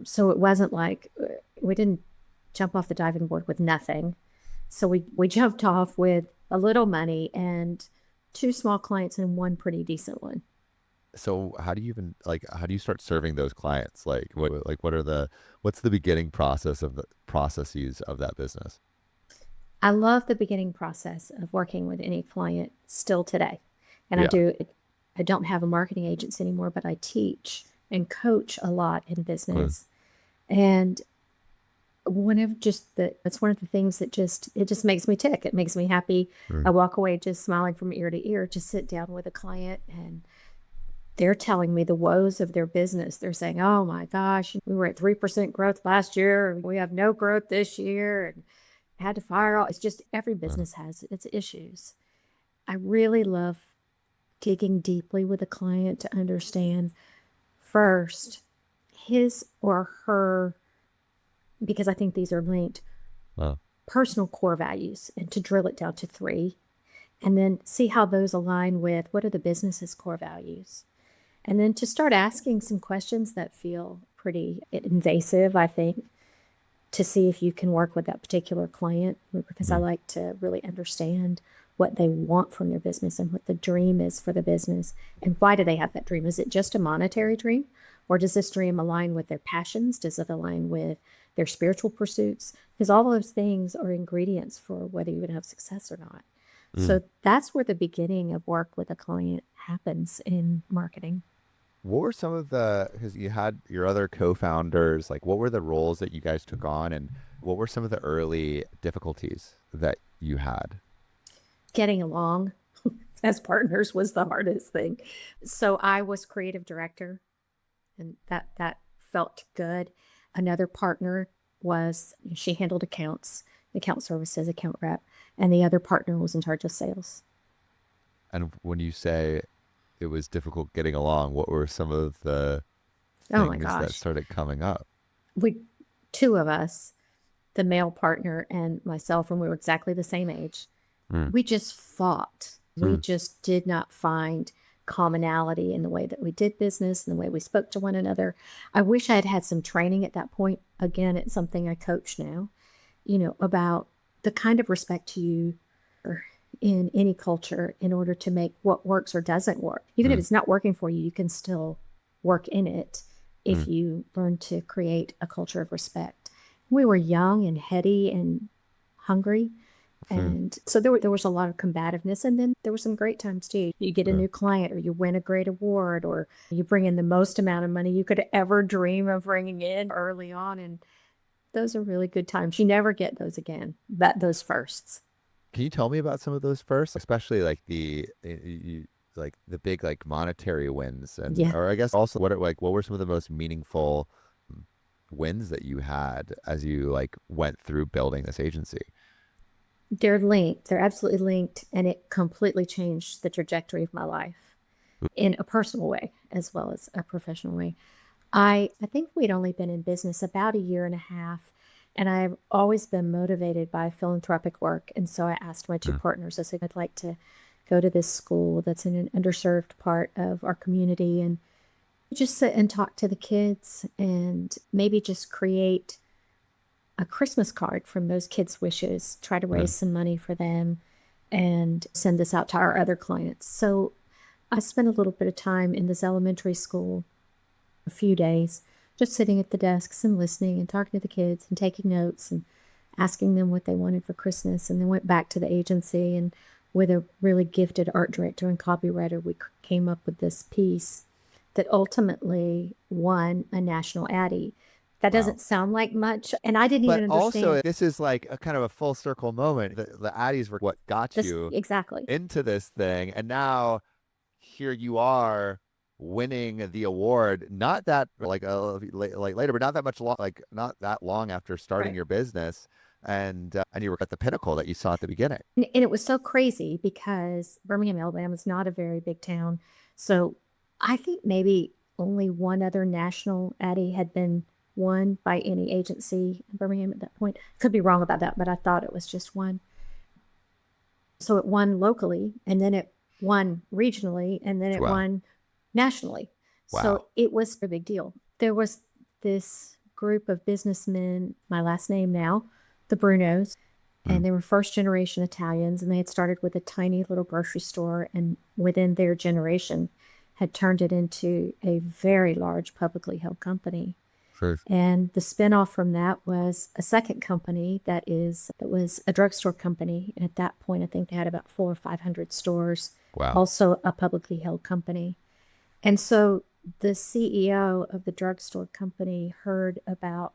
So it wasn't like we didn't jump off the diving board with nothing. So we jumped off with a little money and two small clients and one pretty decent one. So how do you even like how do you start serving those clients? What's the beginning processes of that business? I love the beginning process of working with any client still today. And Yeah. I don't have a marketing agency anymore, but I teach and coach a lot in Mm. business. And it's one of the things that it just makes me tick. It makes me happy. I Mm. walk away just smiling from ear to ear to sit down with a client, and they're telling me the woes of their business. They're saying, "Oh my gosh, we were at 3% growth last year, and we have no growth this year, and had to fire all." It's just every Mm. business has its issues. I really love digging deeply with a client to understand first his or her, because I think these are linked, Uh, personal core values, and to drill it down to three, and then see how those align with what are the business's core values. And then to start asking some questions that feel pretty invasive, I think, to see if you can work with that particular client, because I mm. like to really understand what they want from their business and what the dream is for the business. And why do they have that dream? Is it just a monetary dream? Or does this dream align with their passions? Does it align with their spiritual pursuits? Because all those things are ingredients for whether you're going to have success or not. Mm. So that's where the beginning of work with a client happens in marketing. What were some of the, because you had your other co-founders, like what were the roles that you guys took on and what were some of the early difficulties that you had? Getting along as partners was the hardest thing. So I was creative director, and that felt good. Another partner was, she handled accounts, account services, account rep, and the other partner was in charge of sales. And when you say it was difficult getting along, what were some of the Oh my things that gosh. started coming up? We, two of us, the male partner and myself, when we were exactly the same age, we just fought. We just did not find commonality in the way that we did business and the way we spoke to one another. I wish I had had some training at that point. Again, it's something I coach now, about the kind of respect you in any culture in order to make what works or doesn't work. Even if it's not working for you, you can still work in it if you learn to create a culture of respect. We were young and heady and hungry. And so there was a lot of combativeness. And then there were some great times too. You get a new client or you win a great award or you bring in the most amount of money you could ever dream of bringing in early on. And those are really good times. You never get those again, those firsts. Can you tell me about some of those first, especially like like the big like monetary wins and or I guess also what were some of the most meaningful wins that you had as you like went through building this agency? They're linked. They're absolutely linked. And it completely changed the trajectory of my life in a personal way as well as a professional way. I think we'd only been in business about a year and a half, and I've always been motivated by philanthropic work. And so I asked my two partners, I said, I'd like to go to this school that's in an underserved part of our community and just sit and talk to the kids and maybe just create a Christmas card from those kids' wishes, try to raise some money for them and send this out to our other clients. So I spent a little bit of time in this elementary school, a few days, just sitting at the desks and listening and talking to the kids and taking notes and asking them what they wanted for Christmas. And then went back to the agency and with a really gifted art director and copywriter, we came up with this piece that ultimately won a national Addy. That doesn't sound like much. And I didn't even understand. But also, this is like a kind of a full circle moment. The Addies were what got you exactly into this thing. And now here you are winning the award, not that like later, but not that much long, like not that long after starting your business. And you were at the pinnacle that you saw at the beginning. And it was so crazy because Birmingham, Alabama is not a very big town. So I think maybe only one other national Addy had been won by any agency in Birmingham at that point. Could be wrong about that, but I thought it was just one. So it won locally, and then it won regionally, and then it won nationally. So it was a big deal. There was this group of businessmen, my last name now, the Brunos, and they were first generation Italians, and they had started with a tiny little grocery store, and within their generation had turned it into a very large publicly held company. And the spinoff from that was a second company that was a drugstore company. And at that point, I think they had about 400 or 500 stores. Also a publicly held company. And so the CEO of the drugstore company heard about,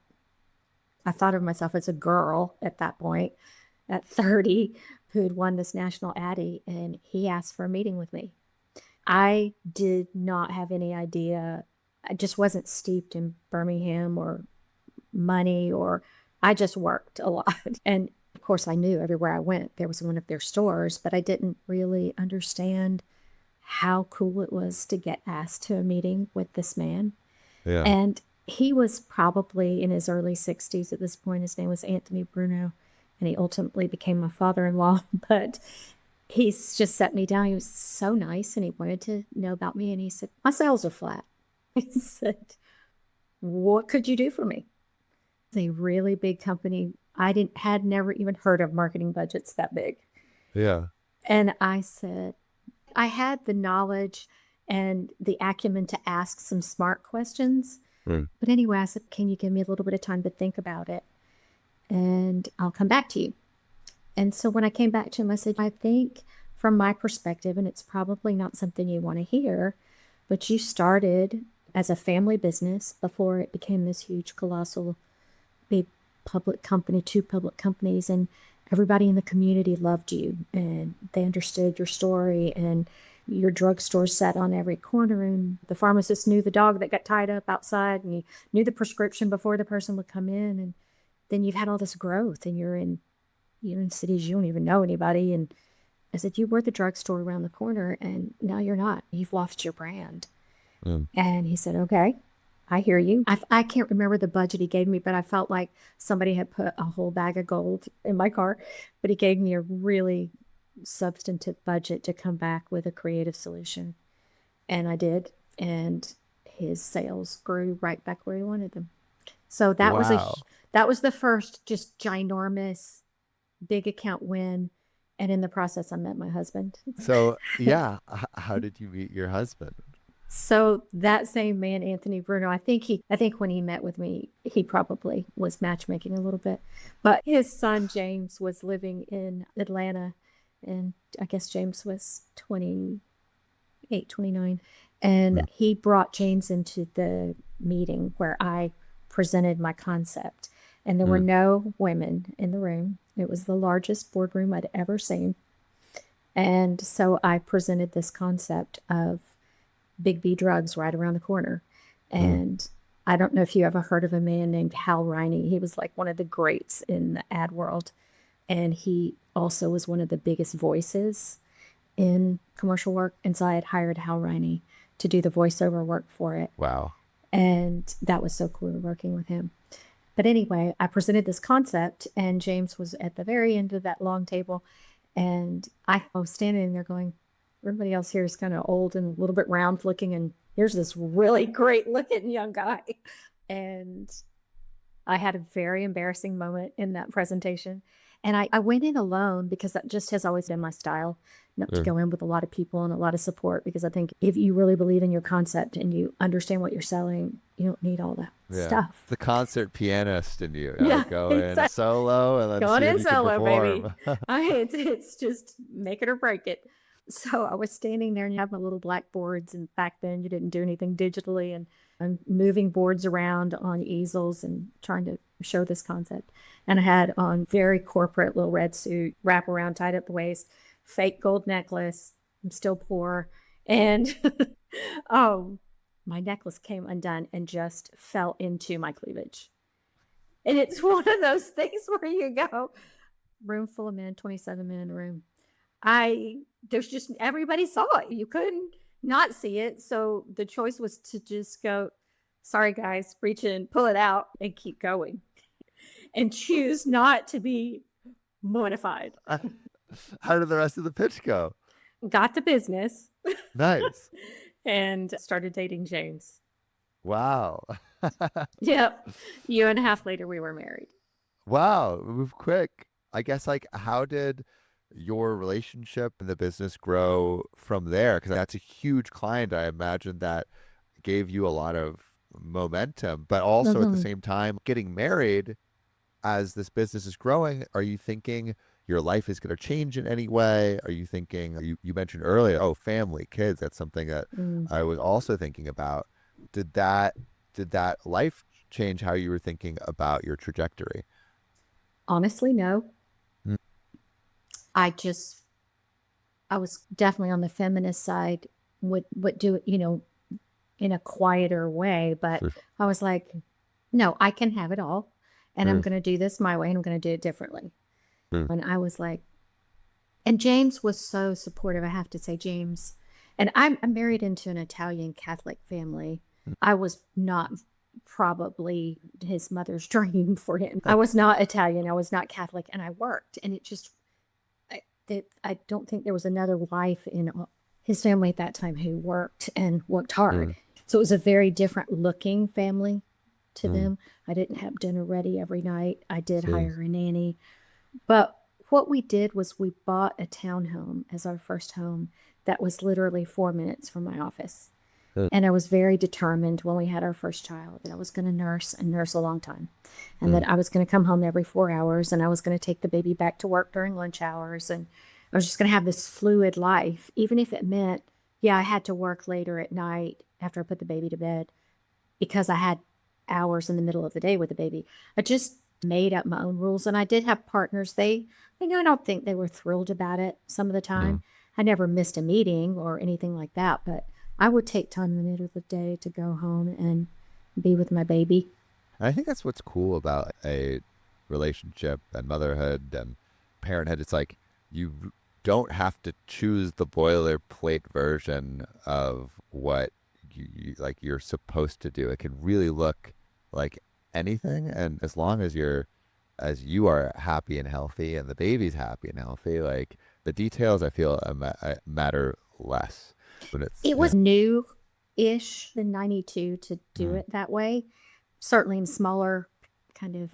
I thought of myself as a girl at that point, at 30, who had won this national Addy. And he asked for a meeting with me. I did not have any idea. I just wasn't steeped in Birmingham or money, or I just worked a lot. And of course, I knew everywhere I went, there was one of their stores, but I didn't really understand how cool it was to get asked to a meeting with this man. And he was probably in his early 60s at this point. His name was Anthony Bruno, and he ultimately became my father-in-law. But he's just set me down. He was so nice, and he wanted to know about me. And he said, my sales are flat. He said, what could you do for me? It's a really big company. Had never even heard of marketing budgets that big. And I said, I had the knowledge and the acumen to ask some smart questions. But anyway, I said, can you give me a little bit of time to think about it? And I'll come back to you. And so when I came back to him, I said, I think from my perspective, and it's probably not something you want to hear, But you started as a family business before it became this huge, colossal, big public company, 2 public companies, and everybody in the community loved you and they understood your story, and your drugstore sat on every corner, and the pharmacist knew the dog that got tied up outside, and you knew the prescription before the person would come in. And then you've had all this growth, and you're in cities you don't even know anybody. And I said, you were the drugstore around the corner, and now you're not. You've lost your brand. And he said, okay, I hear you. I can't remember the budget he gave me, but I felt like somebody had put a whole bag of gold in my car. But he gave me a really substantive budget to come back with a creative solution. And I did. And his sales grew right back where he wanted them. So that was the first just ginormous big account win. And in the process, I met my husband. So, yeah, how did you meet your husband? So that same man, Anthony Bruno, I think when he met with me, he probably was matchmaking a little bit. But his son, James, was living in Atlanta. And I guess James was 28, 29. And he brought James into the meeting where I presented my concept. And there were no women in the room. It was the largest boardroom I'd ever seen. And so I presented this concept of Big B drugs right around the corner. And I don't know if you ever heard of a man named Hal Riney. He was like one of the greats in the ad world. And he also was one of the biggest voices in commercial work. And so I had hired Hal Riney to do the voiceover work for it. Wow. And that was so cool working with him. But anyway, I presented this concept, and James was at the very end of that long table. And I was standing there going, everybody else here is kind of old and a little bit round looking, and here's this really great looking young guy. And I had a very embarrassing moment in that presentation. And I went in alone because that just has always been my style, not to go in with a lot of people and a lot of support, because I think if you really believe in your concept and you understand what you're selling, you don't need all that stuff. The concert pianist in you. Go exactly. in solo and then Going see if in you can solo, perform. baby. It's just make it or break it. So I was standing there and you have my little blackboards, and back then you didn't do anything digitally, and I'm moving boards around on easels and trying to show this concept. And I had on very corporate little red suit, wrap around, tied up the waist, fake gold necklace. I'm still poor. And my necklace came undone and just fell into my cleavage. And it's one of those things where you go, room full of men, 27 men in the room. There's just, everybody saw it. You couldn't not see it. So the choice was to just go, sorry guys, reach in, pull it out, and keep going. And choose not to be mortified. How did the rest of the pitch go? Got the business. Nice. And started dating James. Wow. Yep. Year and a half later, we were married. Wow. Move quick. I guess, like, how did your relationship and the business grow from there? Because that's a huge client. I imagine that gave you a lot of momentum, but also at the same time, getting married as this business is growing, are you thinking your life is going to change in any way? Are you thinking, you mentioned earlier, family, kids, that's something that I was also thinking about. Did that life change how you were thinking about your trajectory? Honestly, no. I was definitely on the feminist side, would do it, in a quieter way, but I was like, no, I can have it all. And I'm going to do this my way, and I'm going to do it differently. And I was like, and James was so supportive. I have to say, James, and I'm married into an Italian Catholic family. I was not probably his mother's dream for him. I was not Italian. I was not Catholic, and I worked. And it just, I don't think there was another wife in his family at that time who worked and worked hard. So it was a very different looking family to them. I didn't have dinner ready every night. I did hire a nanny. But what we did was we bought a townhome as our first home that was literally 4 minutes from my office. And I was very determined when we had our first child that I was going to nurse a long time, and that I was going to come home every 4 hours, and I was going to take the baby back to work during lunch hours. And I was just going to have this fluid life, even if it meant Yeah, I had to work later at night after I put the baby to bed because I had hours in the middle of the day with the baby. I just made up my own rules, and I did have partners. I don't think they were thrilled about it some of the time. I never missed a meeting or anything like that, but I would take time in the middle of the day to go home and be with my baby. I think that's what's cool about a relationship and motherhood and parenthood. It's like you don't have to choose the boilerplate version of what like you're supposed to do. It can really look like anything, and as long as you are happy and healthy and the baby's happy and healthy, like the details I feel matter less. But It was new-ish in 92 to do it that way. Certainly in smaller, kind of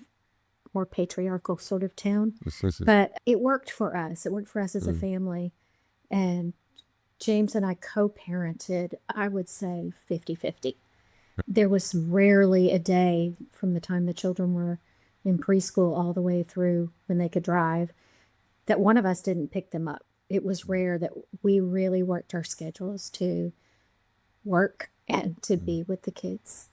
more patriarchal sort of town. But it worked for us. It worked for us as a family. And James and I co-parented, I would say 50-50. There was rarely a day from the time the children were in preschool all the way through when they could drive that one of us didn't pick them up. It was rare that we really worked our schedules to work and to be with the kids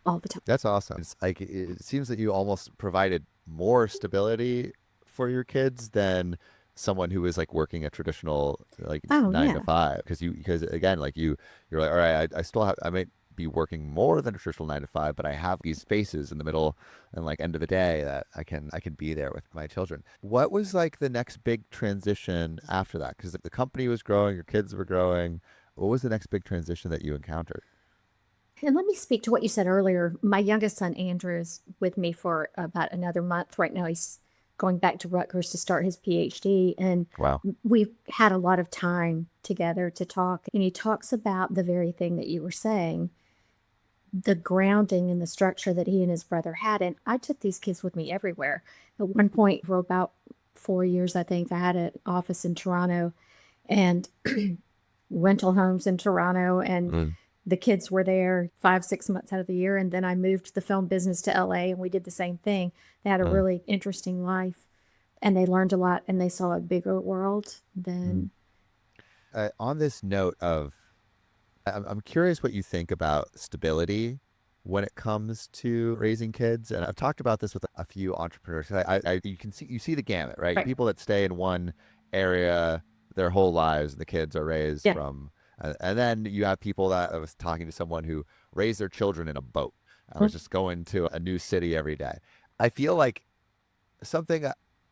all the time. That's awesome. It's like it seems that you almost provided more stability for your kids than someone who is like working a traditional like 9 to 5, because again, like you're like, all right, I still have, I might be working more than a traditional 9 to 5, but I have these spaces in the middle and like end of the day that I can be there with my children. What was like the next big transition after that? Because the company was growing, your kids were growing. What was the next big transition that you encountered? And let me speak to what you said earlier. My youngest son, Andrew, is with me for about another month. Right now, he's going back to Rutgers to start his PhD. And Wow. we've had a lot of time together to talk. And he talks about the very thing that you were saying, the grounding and the structure that he and his brother had. And I took these kids with me everywhere. At one point, for about 4 years, I think, I had an office in Toronto and rental homes in Toronto. And the kids were there 5-6 months out of the year. And then I moved the film business to LA and we did the same thing. They had a really interesting life and they learned a lot and they saw a bigger world than. On this note of, I'm curious what you think about stability when it comes to raising kids. And I've talked about this with a few entrepreneurs. You see the gamut, right? People that stay in one area their whole lives, and the kids are raised from. And then you have people that I was talking to someone who raised their children in a boat. I was just going to a new city every day. I feel like something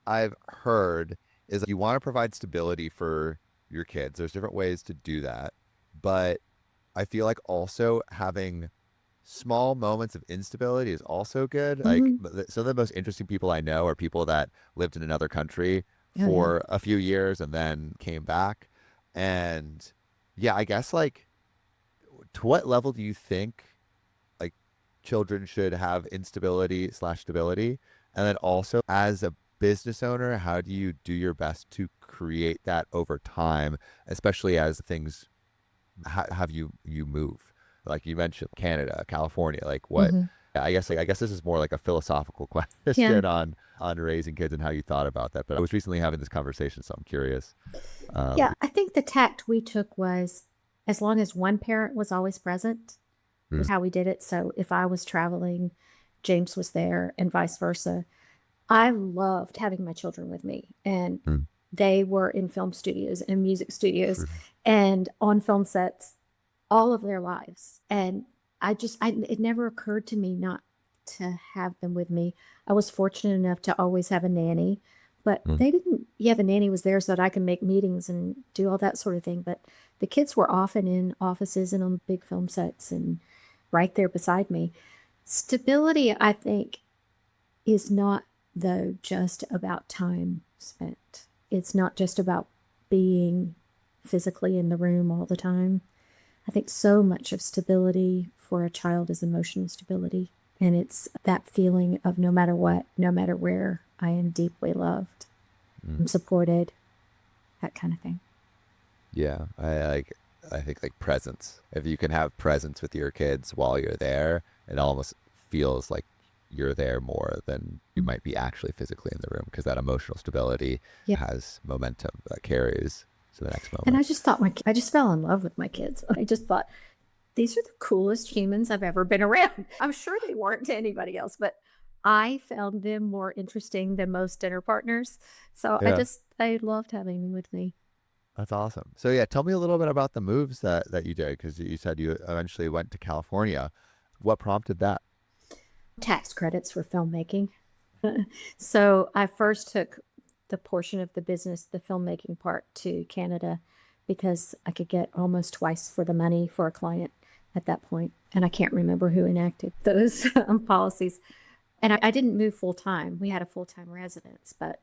I've heard is that you want to provide stability for your kids. There's different ways to do that. But I feel like also having small moments of instability is also good. Like some of the most interesting people I know are people that lived in another country for a few years and then came back. And yeah, I guess like to what level do you think like children should have instability/stability? And then also as a business owner, how do you do your best to create that over time, especially as things have you move? Like you mentioned Canada, California, like what I guess this is more like a philosophical question on raising kids and how you thought about that. But I was recently having this conversation, so I'm curious. I think the tact we took was as long as one parent was always present was how we did it. So if I was traveling, James was there and vice versa. I loved having my children with me, and they were in film studios and music studios and on film sets all of their lives. And it never occurred to me not to have them with me. I was fortunate enough to always have a nanny, but they didn't. Yeah, the nanny was there so that I could make meetings and do all that sort of thing. But the kids were often in offices and on big film sets and right there beside me. Stability, I think, is not, though, just about time spent. It's not just about being physically in the room all the time. I think so much of stability for a child is emotional stability. And it's that feeling of no matter what, no matter where, I am deeply loved, I'm supported, that kind of thing. Yeah, I think like presence. If you can have presence with your kids while you're there, it almost feels like you're there more than you might be actually physically in the room, because that emotional stability has momentum that carries. to the next And moment. I just thought I just fell in love with my kids. I just thought these are the coolest humans I've ever been around. I'm sure they weren't to anybody else, but I found them more interesting than most dinner partners. So Yeah. I loved having them with me. That's awesome. So yeah, tell me a little bit about the moves that you did, because you said you eventually went to California. What prompted that? Tax credits for filmmaking. So I first took the portion of the business, the filmmaking part, to Canada because I could get almost twice for the money for a client at that point. And I can't remember who enacted those policies. And I didn't move full time. We had a full time residence, but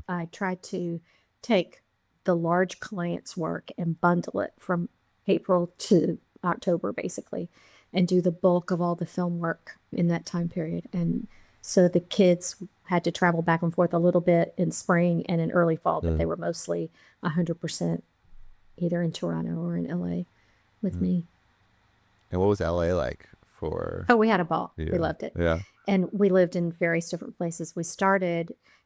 I tried to take the large clients' work and bundle it from April to October, basically, and do the bulk of all the film work in that time period. And so the kids had to travel back and forth a little bit in spring and in early fall, but they were mostly 100% either in Toronto or in LA with me. And what was LA like for Oh, we had a ball. you? We loved it. Yeah. And we lived in various different places.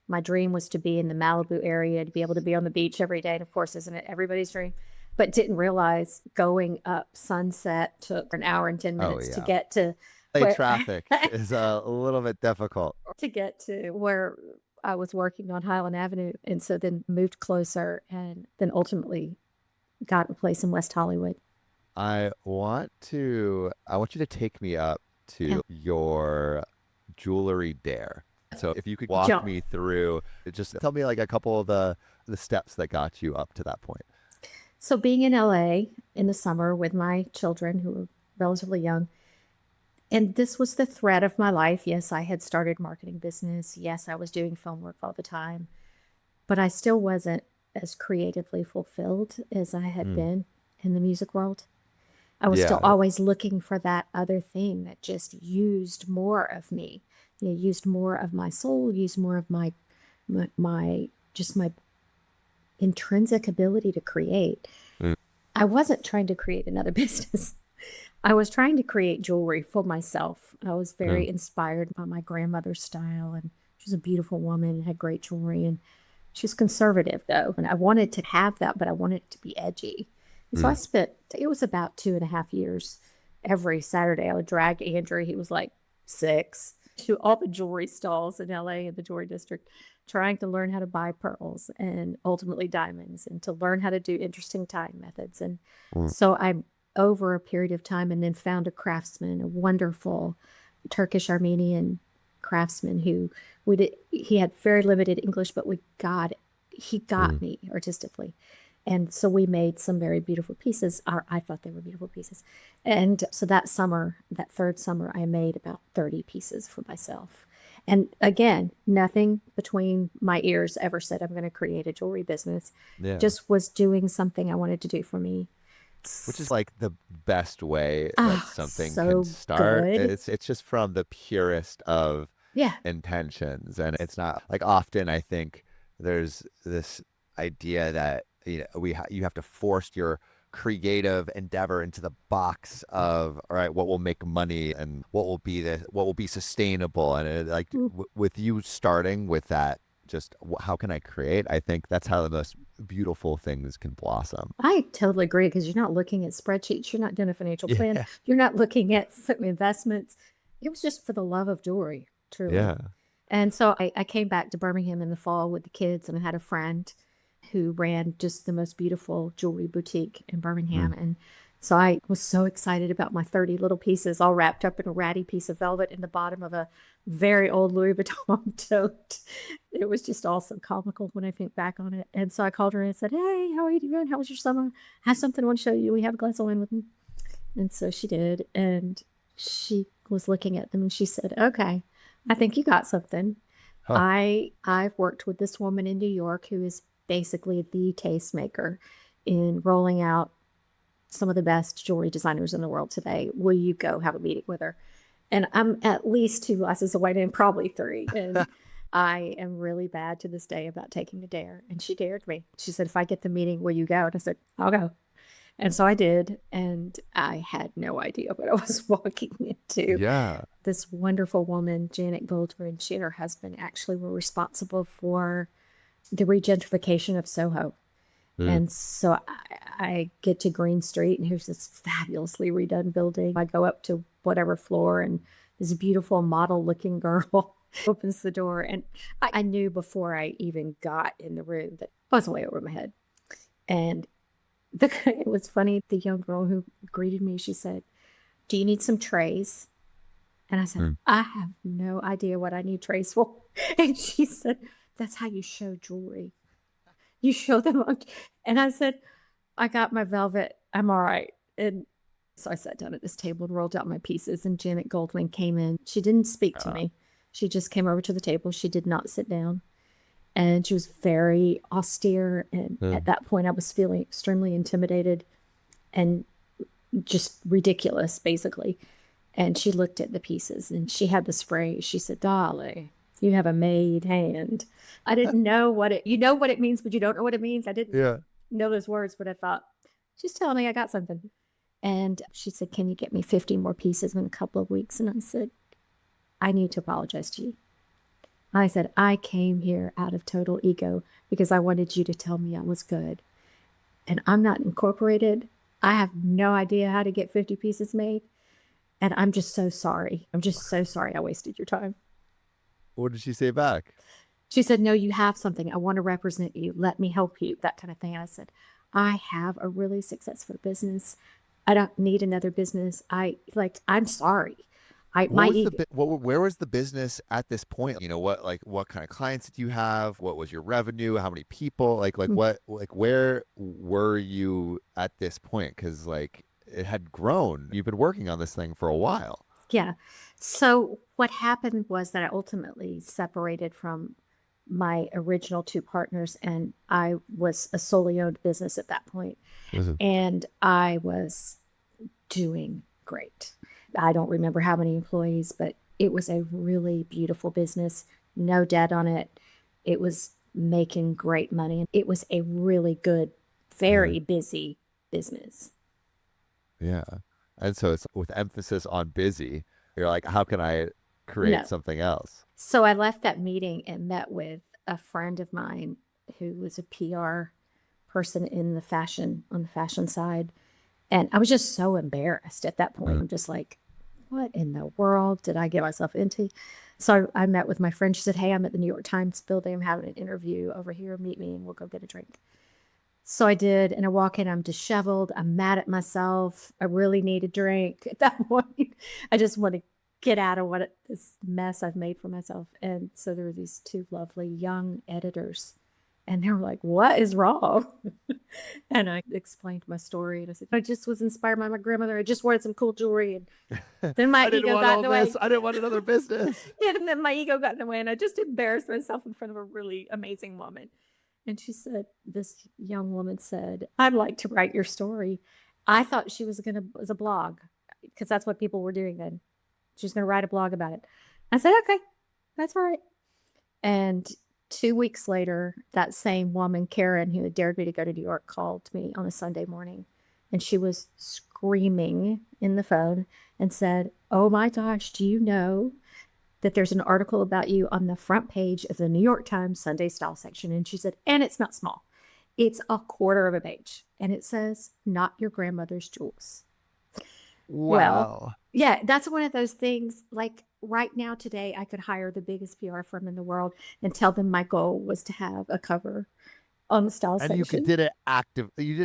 My dream was to be in the Malibu area, to be able to be on the beach every day. And of course, isn't it everybody's dream? But didn't realize going up Sunset took an hour and 10 minutes to get to LA traffic is a little bit difficult. to get to where I was working on Highland Avenue. And so then moved closer and then ultimately got a place in West Hollywood. I want you to take me up to your jewelry dare. So if you could walk me through, just tell me like a couple of the steps that got you up to that point. So being in LA in the summer with my children who were relatively young, and this was the thread of my life. Yes, I had started marketing business. Yes, I was doing film work all the time, but I still wasn't as creatively fulfilled as I had been in the music world. I was still always looking for that other thing that just used more of me, used more of my soul, used more of my intrinsic ability to create. I wasn't trying to create another business. I was trying to create jewelry for myself. I was very inspired by my grandmother's style, and she was a beautiful woman and had great jewelry, and she was conservative though. And I wanted to have that, but I wanted it to be edgy. And so it was about 2.5 years. Every Saturday I would drag Andrew, he was like 6, to all the jewelry stalls in LA in the jewelry district, trying to learn how to buy pearls and ultimately diamonds, and to learn how to do interesting tying methods. And so I, over a period of time, and then found a craftsman, a wonderful Turkish Armenian craftsman who he had very limited English, but he got me artistically. And so we made some very beautiful pieces. I thought they were beautiful pieces. And so that third summer, I made about 30 pieces for myself. And again, nothing between my ears ever said I'm going to create a jewelry business. Just was doing something I wanted to do for me. Which is like the best way that something can start. Good. It's just from the purest of intentions. And it's not like, often I think there's this idea that you have to force your creative endeavor into the box of, all right, what will make money and what will be sustainable. And with you starting with that, just how can I create? I think that's how the most beautiful things can blossom. I totally agree, because you're not looking at spreadsheets. You're not doing a financial plan. You're not looking at investments. It was just for the love of jewelry, truly. Yeah. And so I came back to Birmingham in the fall with the kids, and I had a friend who ran just the most beautiful jewelry boutique in Birmingham. And so I was so excited about my 30 little pieces all wrapped up in a ratty piece of velvet in the bottom of a very old Louis Vuitton tote. It was just all so comical when I think back on it. And so I called her and said, "Hey, how are you doing? How was your summer? I have something I want to show you. We have a glass of wine with me." And so she did. And she was looking at them and she said, "Okay, I think you got something." I've worked with this woman in New York who is basically the tastemaker in rolling out some of the best jewelry designers in the world today. Will you go have a meeting with her? And I'm at least 2 glasses of wine in, probably 3. And I am really bad to this day about taking a dare. And she dared me. She said, "If I get the meeting, will you go?" And I said, "I'll go." And so I did. And I had no idea what I was walking into. Yeah. This wonderful woman, Janet Goldridge, she and her husband actually were responsible for the regentrification of Soho. And so I get to Green Street, and here's this fabulously redone building. I go up to whatever floor, and this beautiful model looking girl opens the door. And I knew before I even got in the room that I was way over my head. And it was funny. The young girl who greeted me, she said, "Do you need some trays?" And I said, "I have no idea what I need trays for." And she said, "That's how you show jewelry. You show them on." And I said, "I got my velvet. I'm all right." And so I sat down at this table and rolled out my pieces. And Janet Goldwyn came in. She didn't speak to me. She just came over to the table. She did not sit down. And she was very austere. And at that point, I was feeling extremely intimidated and just ridiculous, basically. And she looked at the pieces, and she had this phrase. She said, "Dolly, you have a made hand." I didn't know you know what it means, but you don't know what it means. I didn't know those words, but I thought, she's telling me I got something. And she said, "Can you get me 50 more pieces in a couple of weeks?" And I said, "I need to apologize to you." I said, "I came here out of total ego because I wanted you to tell me I was good. And I'm not incorporated. I have no idea how to get 50 pieces made. And I'm just so sorry. I'm just so sorry I wasted your time." What did she say back? She said, "No, you have something. I want to represent you. Let me help you," that kind of thing. And I said, "I have a really successful business. I don't need another business. I'm sorry." Where was the business at this point? You know, what kind of clients did you have? What was your revenue? How many people? Where were you at this point? Because it had grown. You've been working on this thing for a while. Yeah. So what happened was that I ultimately separated from my original two partners, and I was a solely owned business at that point. And I was doing great. I don't remember how many employees, but it was a really beautiful business, no debt on it. It was making great money. It was a really good, very busy business. Yeah. And so it's with emphasis on busy. You're like, how can I create something else? So I left that meeting and met with a friend of mine who was a PR person on the fashion side. And I was just so embarrassed at that point. I'm just like, what in the world did I get myself into? So I met with my friend. She said, "Hey, I'm at the New York Times building. I'm having an interview over here. Meet me and we'll go get a drink." So I did. And I walk in, I'm disheveled. I'm mad at myself. I really need a drink at that point. I just want to get out of this mess I've made for myself. And so there were these two lovely young editors. And they were like, "What is wrong?" And I explained my story. And I said, "I just was inspired by my grandmother. I just wanted some cool jewelry." And then my ego got in the way. I didn't want another business. And then my ego got in the way. And I just embarrassed myself in front of a really amazing woman. And she said, this young woman said, "I'd like to write your story." I thought she was as a blog, because that's what people were doing then. She was going to write a blog about it. I said, "Okay, that's all right." And 2 weeks later, that same woman, Karen, who had dared me to go to New York, called me on a Sunday morning. And she was screaming in the phone and said, "Oh my gosh, do you know that there's an article about you on the front page of the New York Times Sunday Style section?" And she said, "And it's not small. It's a quarter of a page. And it says, 'Not your grandmother's jewels.'" Wow. Well, yeah, that's one of those things. Like right now, today, I could hire the biggest PR firm in the world and tell them my goal was to have a cover on the style section. And you did it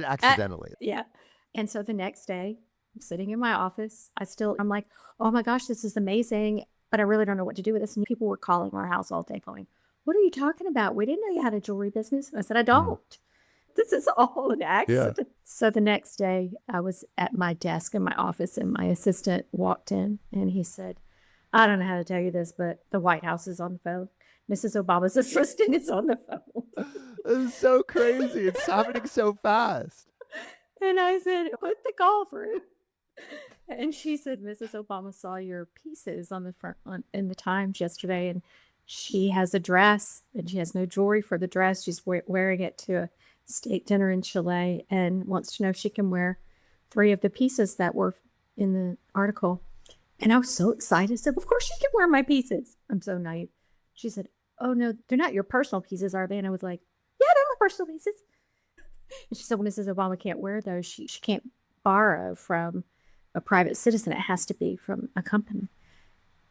accidentally. Yeah. And so the next day, I'm sitting in my office. I'm like, "Oh my gosh, this is amazing, but I really don't know what to do with this." And people were calling our house all day going, "What are you talking about? We didn't know you had a jewelry business." And I said, "I don't. This is all an accident." Yeah. So the next day I was at my desk in my office, and my assistant walked in and he said, "I don't know how to tell you this, but the White House is on the phone. Mrs. Obama's assistant is on the phone." It's so crazy. It's happening so fast. And I said, "Put the call through." And she said, "Mrs. Obama saw your pieces on the front in the Times yesterday, and she has a dress, and she has no jewelry for the dress. She's wearing it to a state dinner in Chile, and wants to know if she can wear 3 of the pieces that were in the article." And I was so excited. I said, "Of course she can wear my pieces." I'm so naive. She said, "Oh no, they're not your personal pieces, are they?" And I was like, "Yeah, they're my personal pieces." And she said, well, Mrs. Obama can't wear those. She can't borrow from a private citizen. It has to be from a company.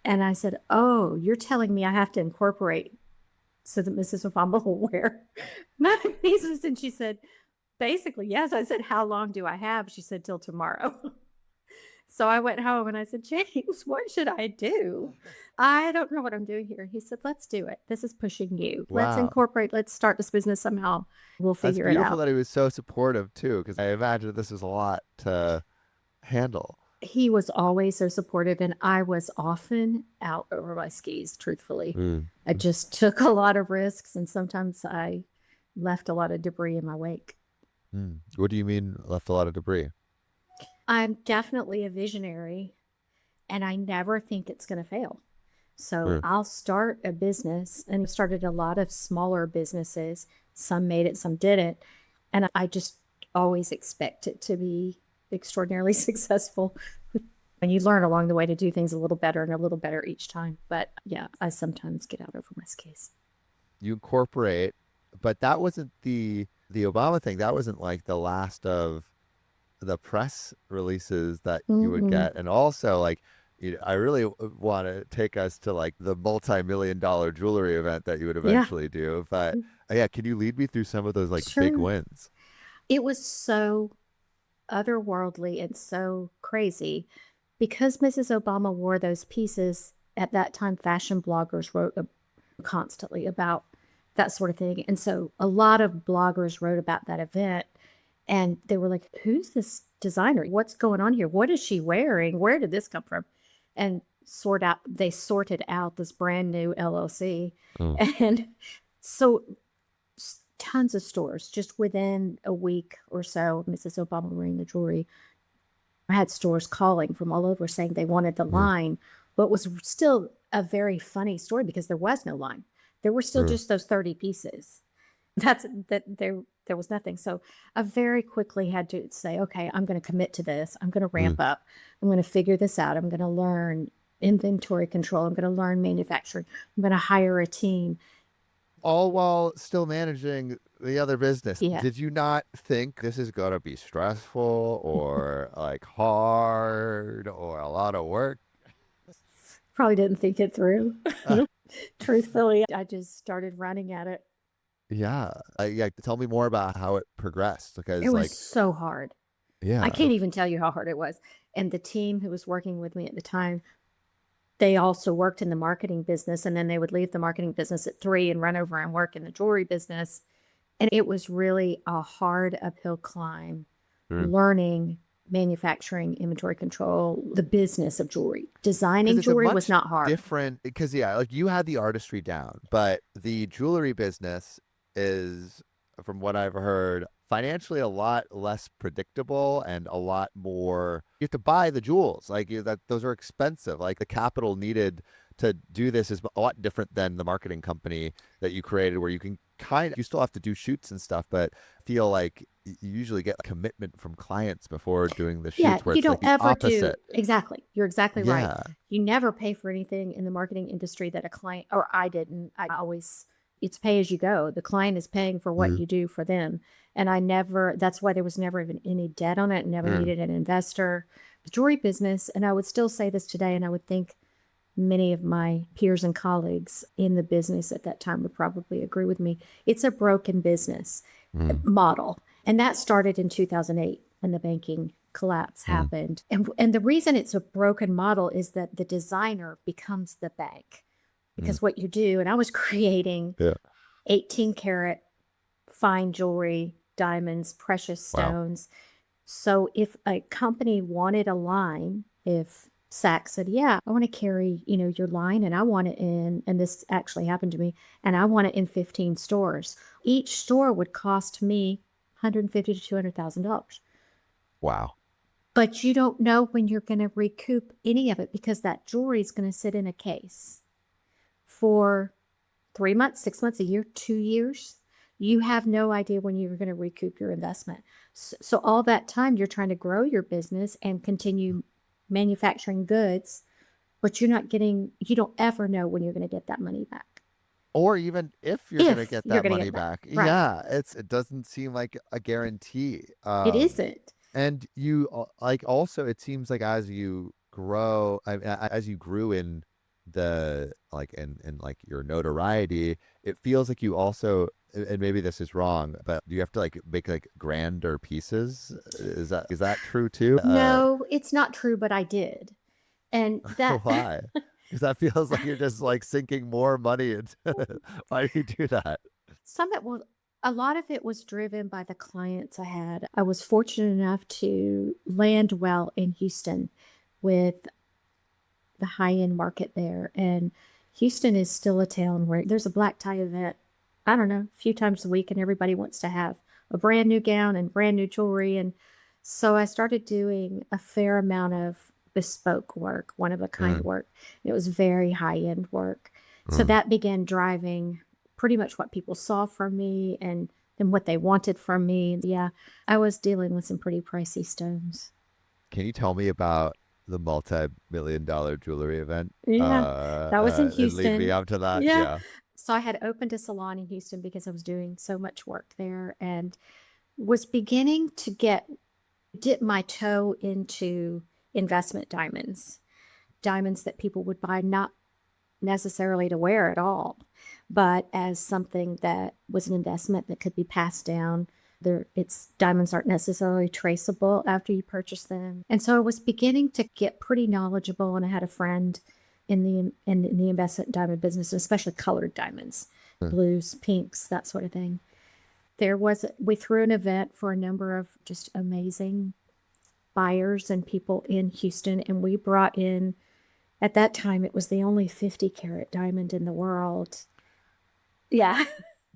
And I said, oh, you're telling me I have to incorporate so that Mrs. Obama will wear my pieces? And she said, basically, yes. I said, how long do I have? She said, till tomorrow. So I went home and I said, James, what should I do? I don't know what I'm doing here. He said, let's do it. This is pushing you. Let's Wow. incorporate. Let's start this business somehow. We'll That's figure it beautiful out. that he was so supportive too, because I imagine this is a lot to handle. He was always so supportive, and I was often out over my skis, truthfully. I just took a lot of risks, and sometimes I left a lot of debris in my wake. What do you mean left a lot of debris? I'm definitely a visionary, and I never think it's going to fail. So I'll start a business, and started a lot of smaller businesses. Some made it, some didn't. And I just always expect it to be extraordinarily successful. And you learn along the way to do things a little better and a little better each time. But yeah, I sometimes get out over my skis. You incorporate, but that wasn't the Obama thing. That wasn't like the last of the press releases that you would get. And also, like, I really want to take us to like the multi-million-dollar jewelry event that you would eventually do. But yeah, can you lead me through some of those like big wins? It was so otherworldly and so crazy because Mrs. Obama wore those pieces. At that time, fashion bloggers wrote constantly about that sort of thing. And so a lot of bloggers wrote about that event. And they were like, who's this designer? What's going on here? What is she wearing? Where did this come from? And they sorted out this brand new LLC. And so tons of stores, just within a week or so, Mrs. Obama wearing the jewelry, I had stores calling from all over saying they wanted the line, but it was still a very funny story because there was no line. There were still just those 30 pieces. There was nothing. So I very quickly had to say, okay, I'm going to commit to this. I'm going to ramp up. I'm going to figure this out. I'm going to learn inventory control. I'm going to learn manufacturing. I'm going to hire a team. All while still managing the other business. Yeah. Did you not think this is going to be stressful or like hard or a lot of work? Probably didn't think it through. Truthfully, I just started running at it. Yeah. Tell me more about how it progressed, because It was so hard. yeah. I can't even tell you how hard it was. And the team who was working with me at the time, they also worked in the marketing business, and then they would leave the marketing business at 3 and run over and work in the jewelry business. And it was really a hard uphill climb, learning manufacturing, inventory control, the business of jewelry. Designing jewelry was not hard. Different, because like you had the artistry down, but the jewelry business is, from what I've heard, financially a lot less predictable and a lot more. You have to buy the jewels, those are expensive. Like the capital needed to do this is a lot different than the marketing company that you created, where you can you still have to do shoots and stuff, but feel like you usually get a commitment from clients before doing the shoots, where you it's don't like the ever do opposite. exactly. You're exactly right. Yeah. You never pay for anything in the marketing industry that a client, or I didn't. I always, it's pay as you go. The client is paying for what you do for them. And that's why there was never even any debt on it. Never needed an investor. The jewelry business, and I would still say this today, and I would think many of my peers and colleagues in the business at that time would probably agree with me. It's a broken business model. And that started in 2008 when the banking collapse happened. And the reason it's a broken model is that the designer becomes the bank. Because what you do, and I was creating 18 karat fine jewelry, diamonds, precious stones. Wow. So if a company wanted a line, if Saks said, yeah, I want to carry, your line, and I want it in, and this actually happened to me, and I want it in 15 stores. Each store would cost me $150,000 to $200,000. Wow. But you don't know when you're going to recoup any of it, because that jewelry is going to sit in a case for 3 months, 6 months, a year, 2 years. You have no idea when you're going to recoup your investment. So all that time you're trying to grow your business and continue manufacturing goods, but you don't ever know when you're going to get that money back. Or even if you're going to If get you're that going to money get it back. back. Right. Yeah, it doesn't seem like a guarantee. It isn't. And you like also it seems like as you grow, as you grew in the like in like your notoriety, it feels like you also, and maybe this is wrong, but you have to like make like grander pieces. Is that true too? No, it's not true, but I did. And that Why? Because that feels like you're just like sinking more money into. Why do you do that? some it was a lot of it was driven by the clients I had. I was fortunate enough to land well in Houston with the high-end market there. And Houston is still a town where there's a black tie event, I don't know, a few times a week, and everybody wants to have a brand new gown and brand new jewelry. And so I started doing a fair amount of bespoke work, one of a kind Mm, work. It was very high-end work. So mm. that began driving pretty much what people saw from me and then what they wanted from me. Yeah, I was dealing with some pretty pricey stones. Can you tell me about the multi-million-dollar jewelry event? Yeah, that was in And lead me Houston. up to that. Yeah. Yeah. So I had opened a salon in Houston because I was doing so much work there and was beginning to dip my toe into investment diamonds, diamonds that people would buy not necessarily to wear at all, but as something that was an investment that could be passed down. Its diamonds aren't necessarily traceable after you purchase them, and so I was beginning to get pretty knowledgeable. And I had a friend in the investment diamond business, especially colored diamonds, Mm. blues, pinks, that sort of thing. We threw an event for a number of just amazing buyers and people in Houston, and we brought in, at that time, it was the only 50 carat diamond in the world. Yeah,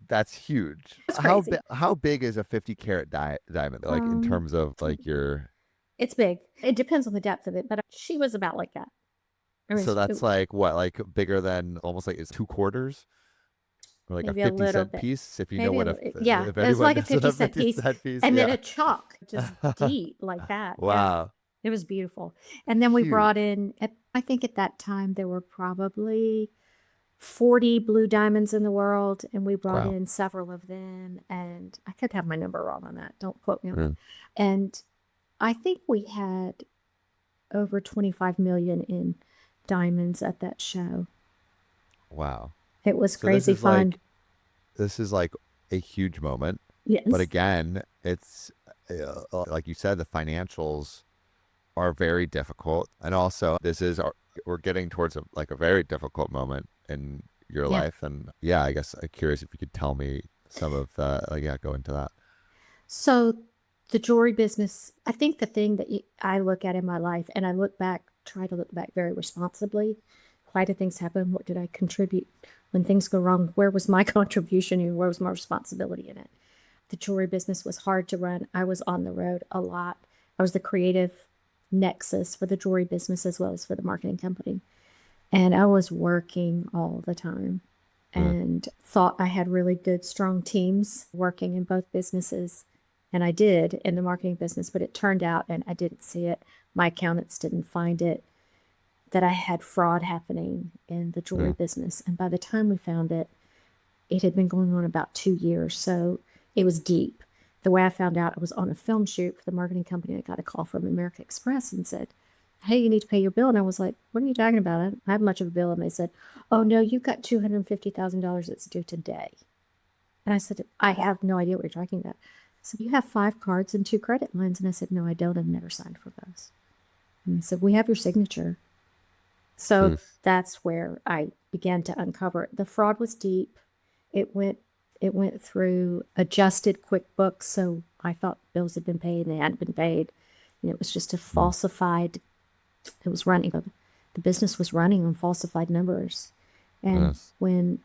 That's huge. it's crazy. How big is a 50 carat diamond? Like in Um, terms of like your, it's big. It depends on the depth of it, but she was about like that. I mean, so that's like what, like bigger than almost like it's 2 quarters or like a maybe a 50 little cent bit. piece. If you know Maybe what yeah, if it was anyone like a knows what 50 a cent 50 piece cent piece, and then yeah. a chalk, just deep like that. Yeah, Wow. it was beautiful. And then we brought Huge. in, I think at that time there were probably 40 blue diamonds in the world, and we brought Wow. in several of them. And I could have my number wrong on that. Don't quote me on that. Mm. And I think we had over 25 million in diamonds at that show. Wow. It was So this crazy is fun. like a huge moment. But Yes. again, it's like you said, the financials are very difficult, and also we're getting towards a very difficult moment in your Yeah. life, and yeah, I guess I'm curious if you could tell me some of yeah, go into that. So the jewelry business, I think the thing that I look at in my life, and I try to look back very responsibly. Why did things happen? What did I contribute? When things go wrong, where was my contribution and where was my responsibility in it? The jewelry business was hard to run. I was on the road a lot. I was the creative nexus for the jewelry business as well as for the marketing company. And I was working all the time Mm, and thought I had really good, strong teams working in both businesses. And I did in the marketing business, but it turned out, and I didn't see it, my accountants didn't find it, that I had fraud happening in the jewelry mm, business. And by the time we found it, it had been going on about 2 years. So it was deep. The way I found out, I was on a film shoot for the marketing company. I got a call from American Express and said, "Hey, you need to pay your bill." And I was like, "What are you talking about? I don't have much of a bill." And they said, "Oh, no, you've got $250,000 that's due today." And I said, "I have no idea what you're talking about." I said, "You have 5 cards and 2 credit lines." And I said, "No, I don't. I've never signed for those." And they said, "We have your signature." So mm, that's where I began to uncover it. The fraud was deep. It went it went through adjusted QuickBooks, so I thought bills had been paid and they hadn't been paid. And it was just a mm. falsified, it was running, the business was running on falsified numbers. And Yes. when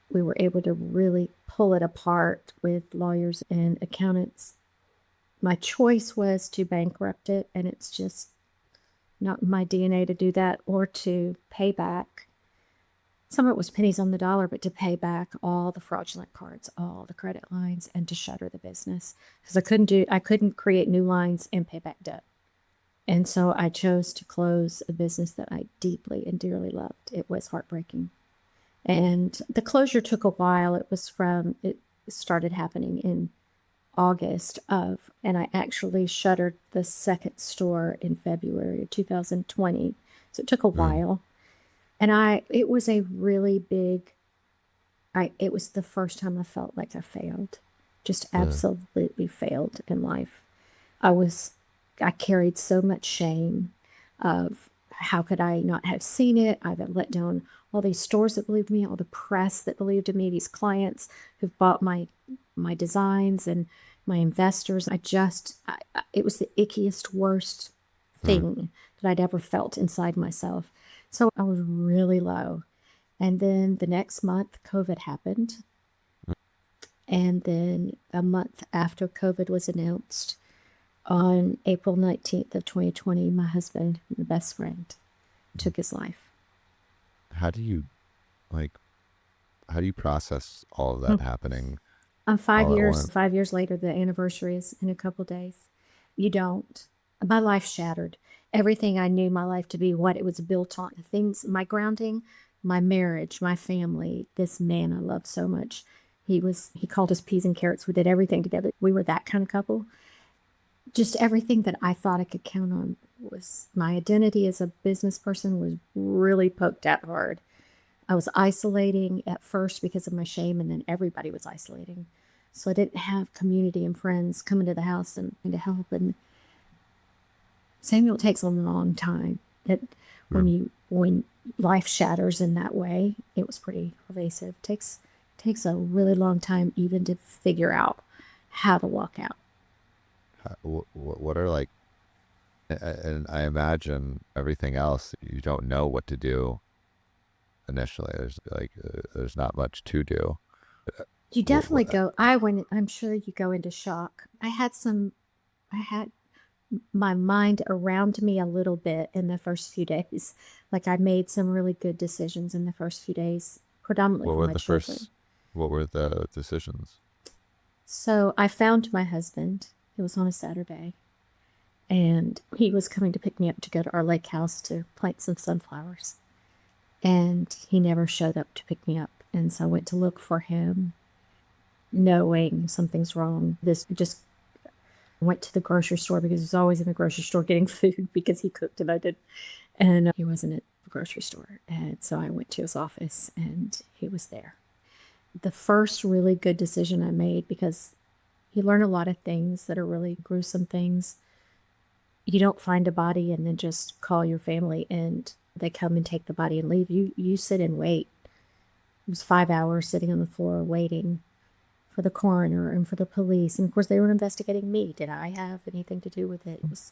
we were able to really pull it apart with lawyers and accountants, my choice was to bankrupt it, and it's just not in my DNA to do that, or to pay back. Some of it was pennies on the dollar, but to pay back all the fraudulent cards, all the credit lines, and to shutter the business because I couldn't create new lines and pay back debt. And so I chose to close a business that I deeply and dearly loved. It was heartbreaking. And the closure took a while. It started happening in August of, and I actually shuttered the second store in February of 2020. So it took a while. And it was a really big, it was the first time I felt like I failed, just absolutely failed in life. I carried so much shame of how could I not have seen it? I've let down all these stores that believed in me, all the press that believed in me, these clients who've bought my designs and my investors. It was the ickiest, worst thing that I'd ever felt inside myself. So I was really low. And then the next month, COVID happened. And then a month after COVID was announced, on April 19th of 2020, my husband, my best friend, took his life. How do you process all of that happening? 5 years later, the anniversary is in a couple days. You don't. My life shattered. Everything I knew my life to be, what it was built on, things, my grounding, my marriage, my family, this man I loved so much. He called us peas and carrots. We did everything together. We were that kind of couple. Just everything that I thought I could count on was my identity as a business person was really poked at hard. I was isolating at first because of my shame, and then everybody was isolating. So I didn't have community and friends coming to the house and to help. And Samuel, it takes a long time. When life shatters in that way, it was pretty pervasive. Takes a really long time even to figure out how to walk out. What are and I imagine everything else, you don't know what to do initially. There's not much to do. You definitely I'm sure you go into shock. I had my mind around me a little bit in the first few days. Like I made some really good decisions in the first few days, predominantly for my children. What were the decisions? So I found my husband. It was on a Saturday, and he was coming to pick me up to go to our lake house to plant some sunflowers. And he never showed up to pick me up. And so I went to look for him, knowing something's wrong. Just went to the grocery store because he was always in the grocery store getting food because he cooked and I did. And he wasn't at the grocery store. And so I went to his office and he was there. The first really good decision I made, because you learn a lot of things that are really gruesome things. You don't find a body and then just call your family and they come and take the body and leave. You sit and wait. It was 5 hours sitting on the floor waiting for the coroner and for the police. And of course they were investigating me. Did I have anything to do with it? It was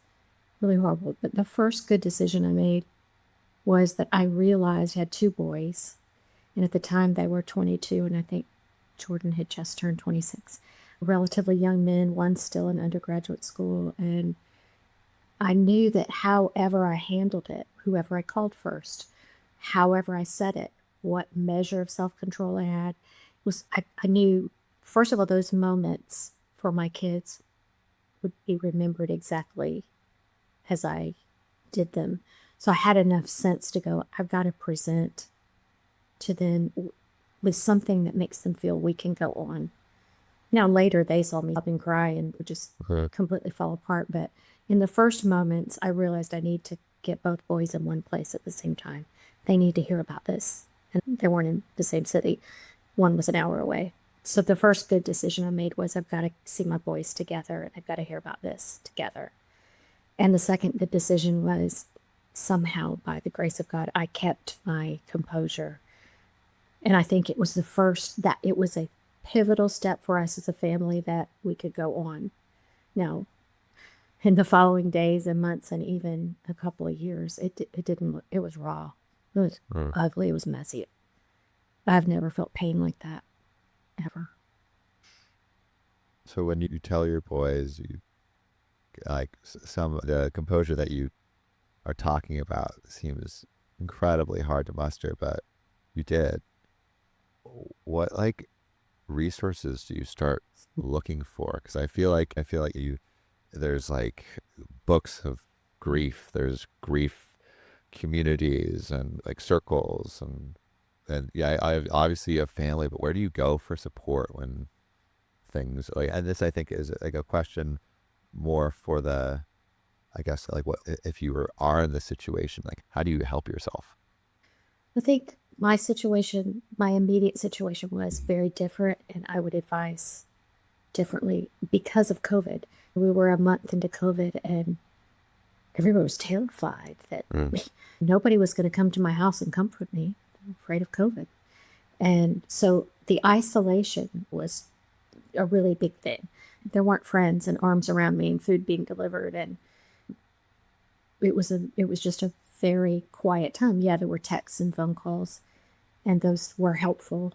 really horrible. But the first good decision I made was that I realized I had two boys. And at the time they were 22, and I think Jordan had just turned 26. Relatively young men, one still in undergraduate school. And I knew that however I handled it, whoever I called first, however I said it, what measure of self-control I had, I knew, first of all, those moments for my kids would be remembered exactly as I did them. So I had enough sense to go, I've got to present to them with something that makes them feel we can go on. Now later they saw me up and cry and would just completely fall apart. But in the first moments, I realized I need to get both boys in one place at the same time. They need to hear about this. And they weren't in the same city. One was an hour away. So the first good decision I made was I've got to see my boys together and I've got to hear about this together. And the second good decision was somehow, by the grace of God, I kept my composure. And I think it was it was a pivotal step for us as a family that we could go on. Now, in the following days and months and even a couple of years, it was raw. It was ugly. It was messy. I've never felt pain like that, ever. So when you tell your boys, the composure that you are talking about seems incredibly hard to muster, but you did. What resources do you start looking for? Because I feel like there's books of grief. There's grief communities and circles, and And yeah, I obviously have family, but where do you go for support when things like, and this I think is like a question more for the, I guess, like what if you are in the situation, like how do you help yourself? I think my situation, my immediate situation was very different, and I would advise differently because of COVID. We were a month into COVID, and everyone was terrified that nobody was going to come to my house and comfort me. I'm afraid of COVID. And so the isolation was a really big thing. There weren't friends and arms around me and food being delivered, and it was just a very quiet time. Yeah, there were texts and phone calls, and those were helpful.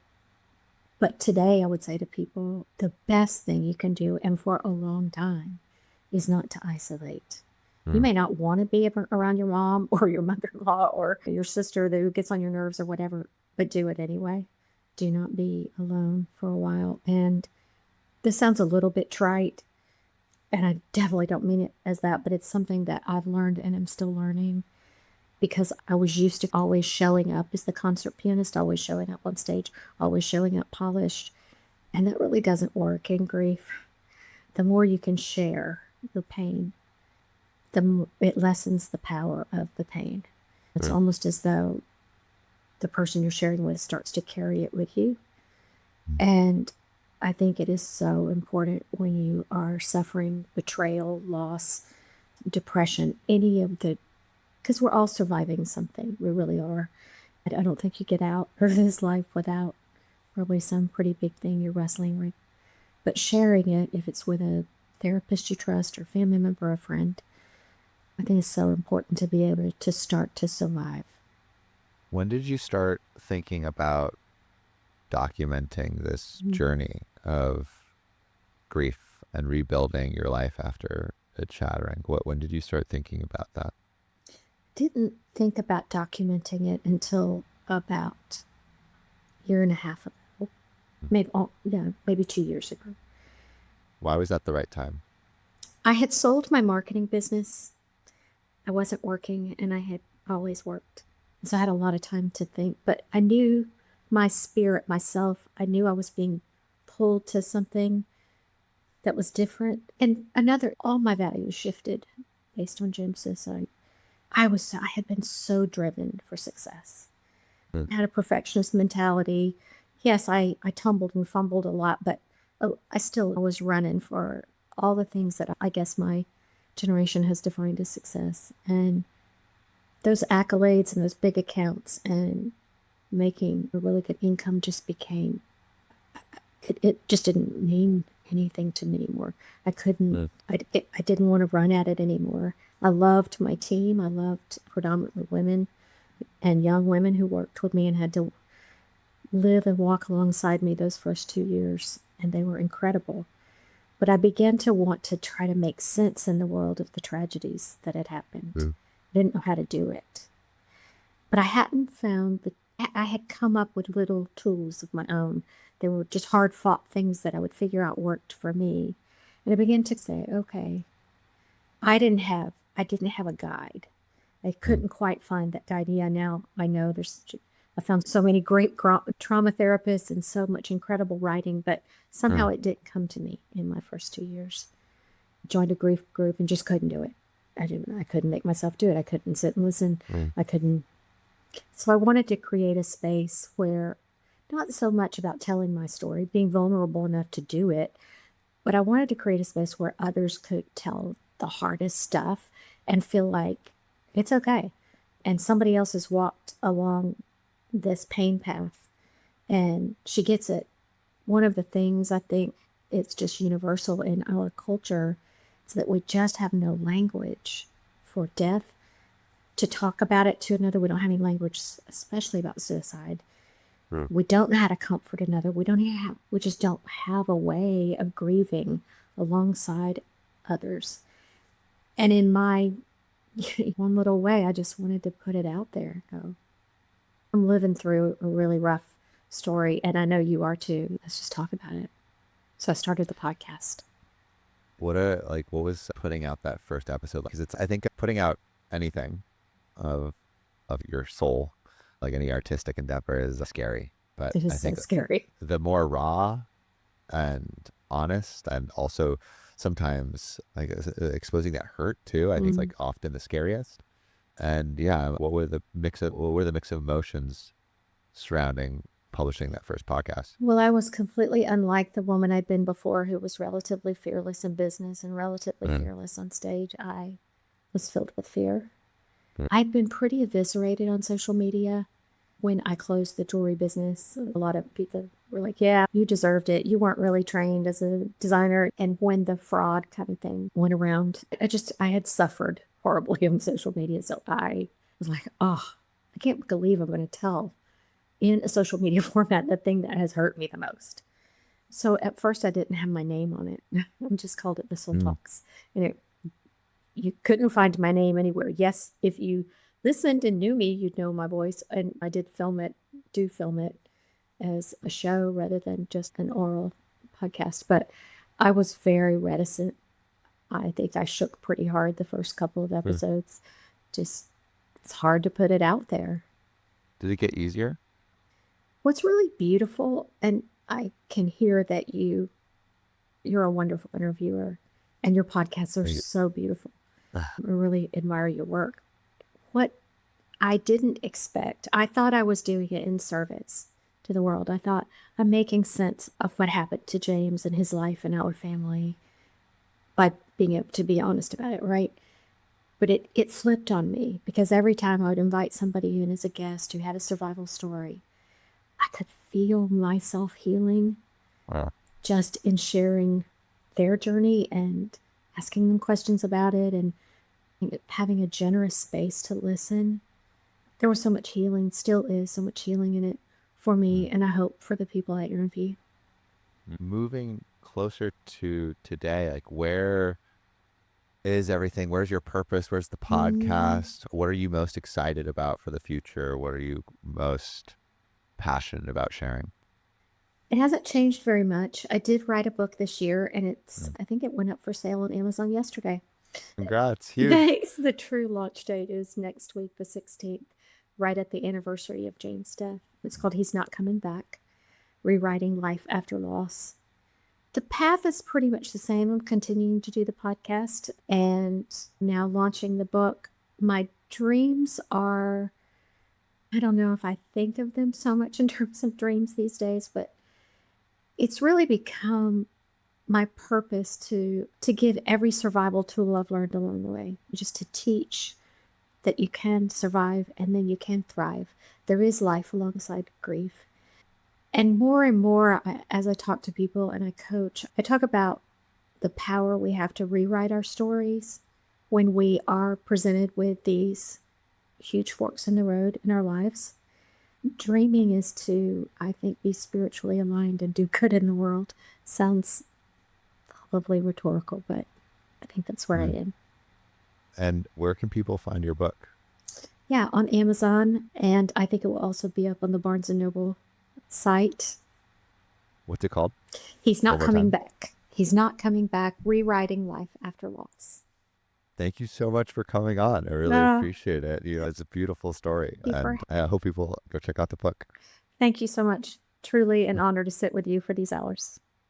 But today I would say to people, the best thing you can do, and for a long time, is not to isolate. You may not want to be around your mom or your mother-in-law or your sister who gets on your nerves or whatever, but do it anyway. Do not be alone for a while. And this sounds a little bit trite, and I definitely don't mean it as that, but it's something that I've learned and am still learning, because I was used to always showing up as the concert pianist, always showing up on stage, always showing up polished. And that really doesn't work in grief. The more you can share the pain, it lessens the power of the pain. It's almost as though the person you're sharing with starts to carry it with you. And I think it is so important when you are suffering betrayal, loss, depression, any of the, because we're all surviving something. We really are. I don't think you get out of this life without probably some pretty big thing you're wrestling with. But sharing it, if it's with a therapist you trust or family member or friend, I think it's so important to be able to start to survive. When did you start thinking about documenting this journey of grief and rebuilding your life after it shattering? When did you start thinking about that? Didn't think about documenting it until about a year and a half ago. Maybe 2 years ago. Why was that the right time? I had sold my marketing business. I wasn't working, and I had always worked. So I had a lot of time to think, but I knew my spirit, myself, I knew I was being pulled to something that was different. And all my values shifted based on Jim's suicide. I had been so driven for success. I had a perfectionist mentality. Yes, I tumbled and fumbled a lot, but I was running for all the things that I guess my generation has defined as success. And those accolades and those big accounts and making a really good income just became, it just didn't mean anything to me anymore. I didn't want to run at it anymore. I loved my team. I loved predominantly women and young women who worked with me and had to live and walk alongside me those first 2 years. And they were incredible. But I began to want to try to make sense in the world of the tragedies that had happened. I didn't know how to do it. But I hadn't I had come up with little tools of my own. They were just hard fought things that I would figure out worked for me. And I began to say, okay, I didn't have a guide. I couldn't quite find that guide. Yeah, now I know I found so many great trauma therapists and so much incredible writing, but somehow it didn't come to me in my first 2 years. I joined a grief group and just couldn't do it. I couldn't make myself do it. I couldn't sit and listen. I couldn't. So I wanted to create a space where, not so much about telling my story, being vulnerable enough to do it, but I wanted to create a space where others could tell the hardest stuff and feel like it's okay. And somebody else has walked along this pain path and she gets it. One of the things I think it's just universal in our culture is that we just have no language for death, to talk about it to another. We don't have any language, especially about suicide. We don't know how to comfort another. We just don't have a way of grieving alongside others. And in my one little way, I just wanted to put it out there. I'm living through a really rough story, and I know you are too. Let's just talk about it. So I started the podcast. What was putting out that first episode? Because I think putting out anything of your soul Like any artistic endeavor is scary. But It I is so think scary. the more raw and honest, and also sometimes like exposing that hurt too, I think is like often the scariest. And yeah, what were the mix of emotions surrounding publishing that first podcast? Well, I was completely unlike the woman I'd been before, who was relatively fearless in business and relatively fearless on stage. I was filled with fear. I'd been pretty eviscerated on social media when I closed the jewelry business. A lot of people were like, yeah, you deserved it. You weren't really trained as a designer. And when the fraud kind of thing went around, I had suffered horribly on social media. So I was like, oh, I can't believe I'm going to tell in a social media format the thing that has hurt me the most. So at first I didn't have my name on it. I just called it the Soul Talks. And you couldn't find my name anywhere. Yes, if you listened and knew me, you'd know my voice. And I do film it as a show rather than just an oral podcast. But I was very reticent. I think I shook pretty hard the first couple of episodes. Just, it's hard to put it out there. Did it get easier? What's really beautiful, and I can hear that you're a wonderful interviewer, and your podcasts are so beautiful. I really admire your work. What I didn't expect, I thought I was doing it in service to the world. I thought I'm making sense of what happened to James and his life and our family by being able to be honest about it, right? But it flipped on me, because every time I would invite somebody in as a guest who had a survival story, I could feel myself healing just in sharing their journey and asking them questions about it and having a generous space to listen. There was so much healing, still is so much healing in it for me, and I hope for the people I interview. Moving closer to today, like where is everything? Where's your purpose? Where's the podcast? What are you most excited about for the future? What are you most passionate about sharing? It hasn't changed very much. I did write a book this year, and I think it went up for sale on Amazon yesterday. Congrats. Huge. Thanks. The true launch date is next week, the 16th, right at the anniversary of Jane's death. It's called He's Not Coming Back, Rewriting Life After Loss. The path is pretty much the same. I'm continuing to do the podcast and now launching the book. My dreams are, I don't know if I think of them so much in terms of dreams these days, but it's really become my purpose to give every survival tool I've learned along the way, just to teach that you can survive and then you can thrive. There is life alongside grief. And more, as I talk to people and I coach, I talk about the power we have to rewrite our stories when we are presented with these huge forks in the road in our lives. Dreaming is to, I think, be spiritually aligned and do good in the world. Sounds probably rhetorical, but I think that's where I am. And where can people find your book? Yeah, on Amazon, and I think it will also be up on the Barnes & Noble site. What's it called? He's Not One more Coming time. Back. He's Not Coming Back, Rewriting Life After Loss. Thank you so much for coming on. I really appreciate it. It's a beautiful story, and I hope people go check out the book. Thank you so much. Truly an honor to sit with you for these hours.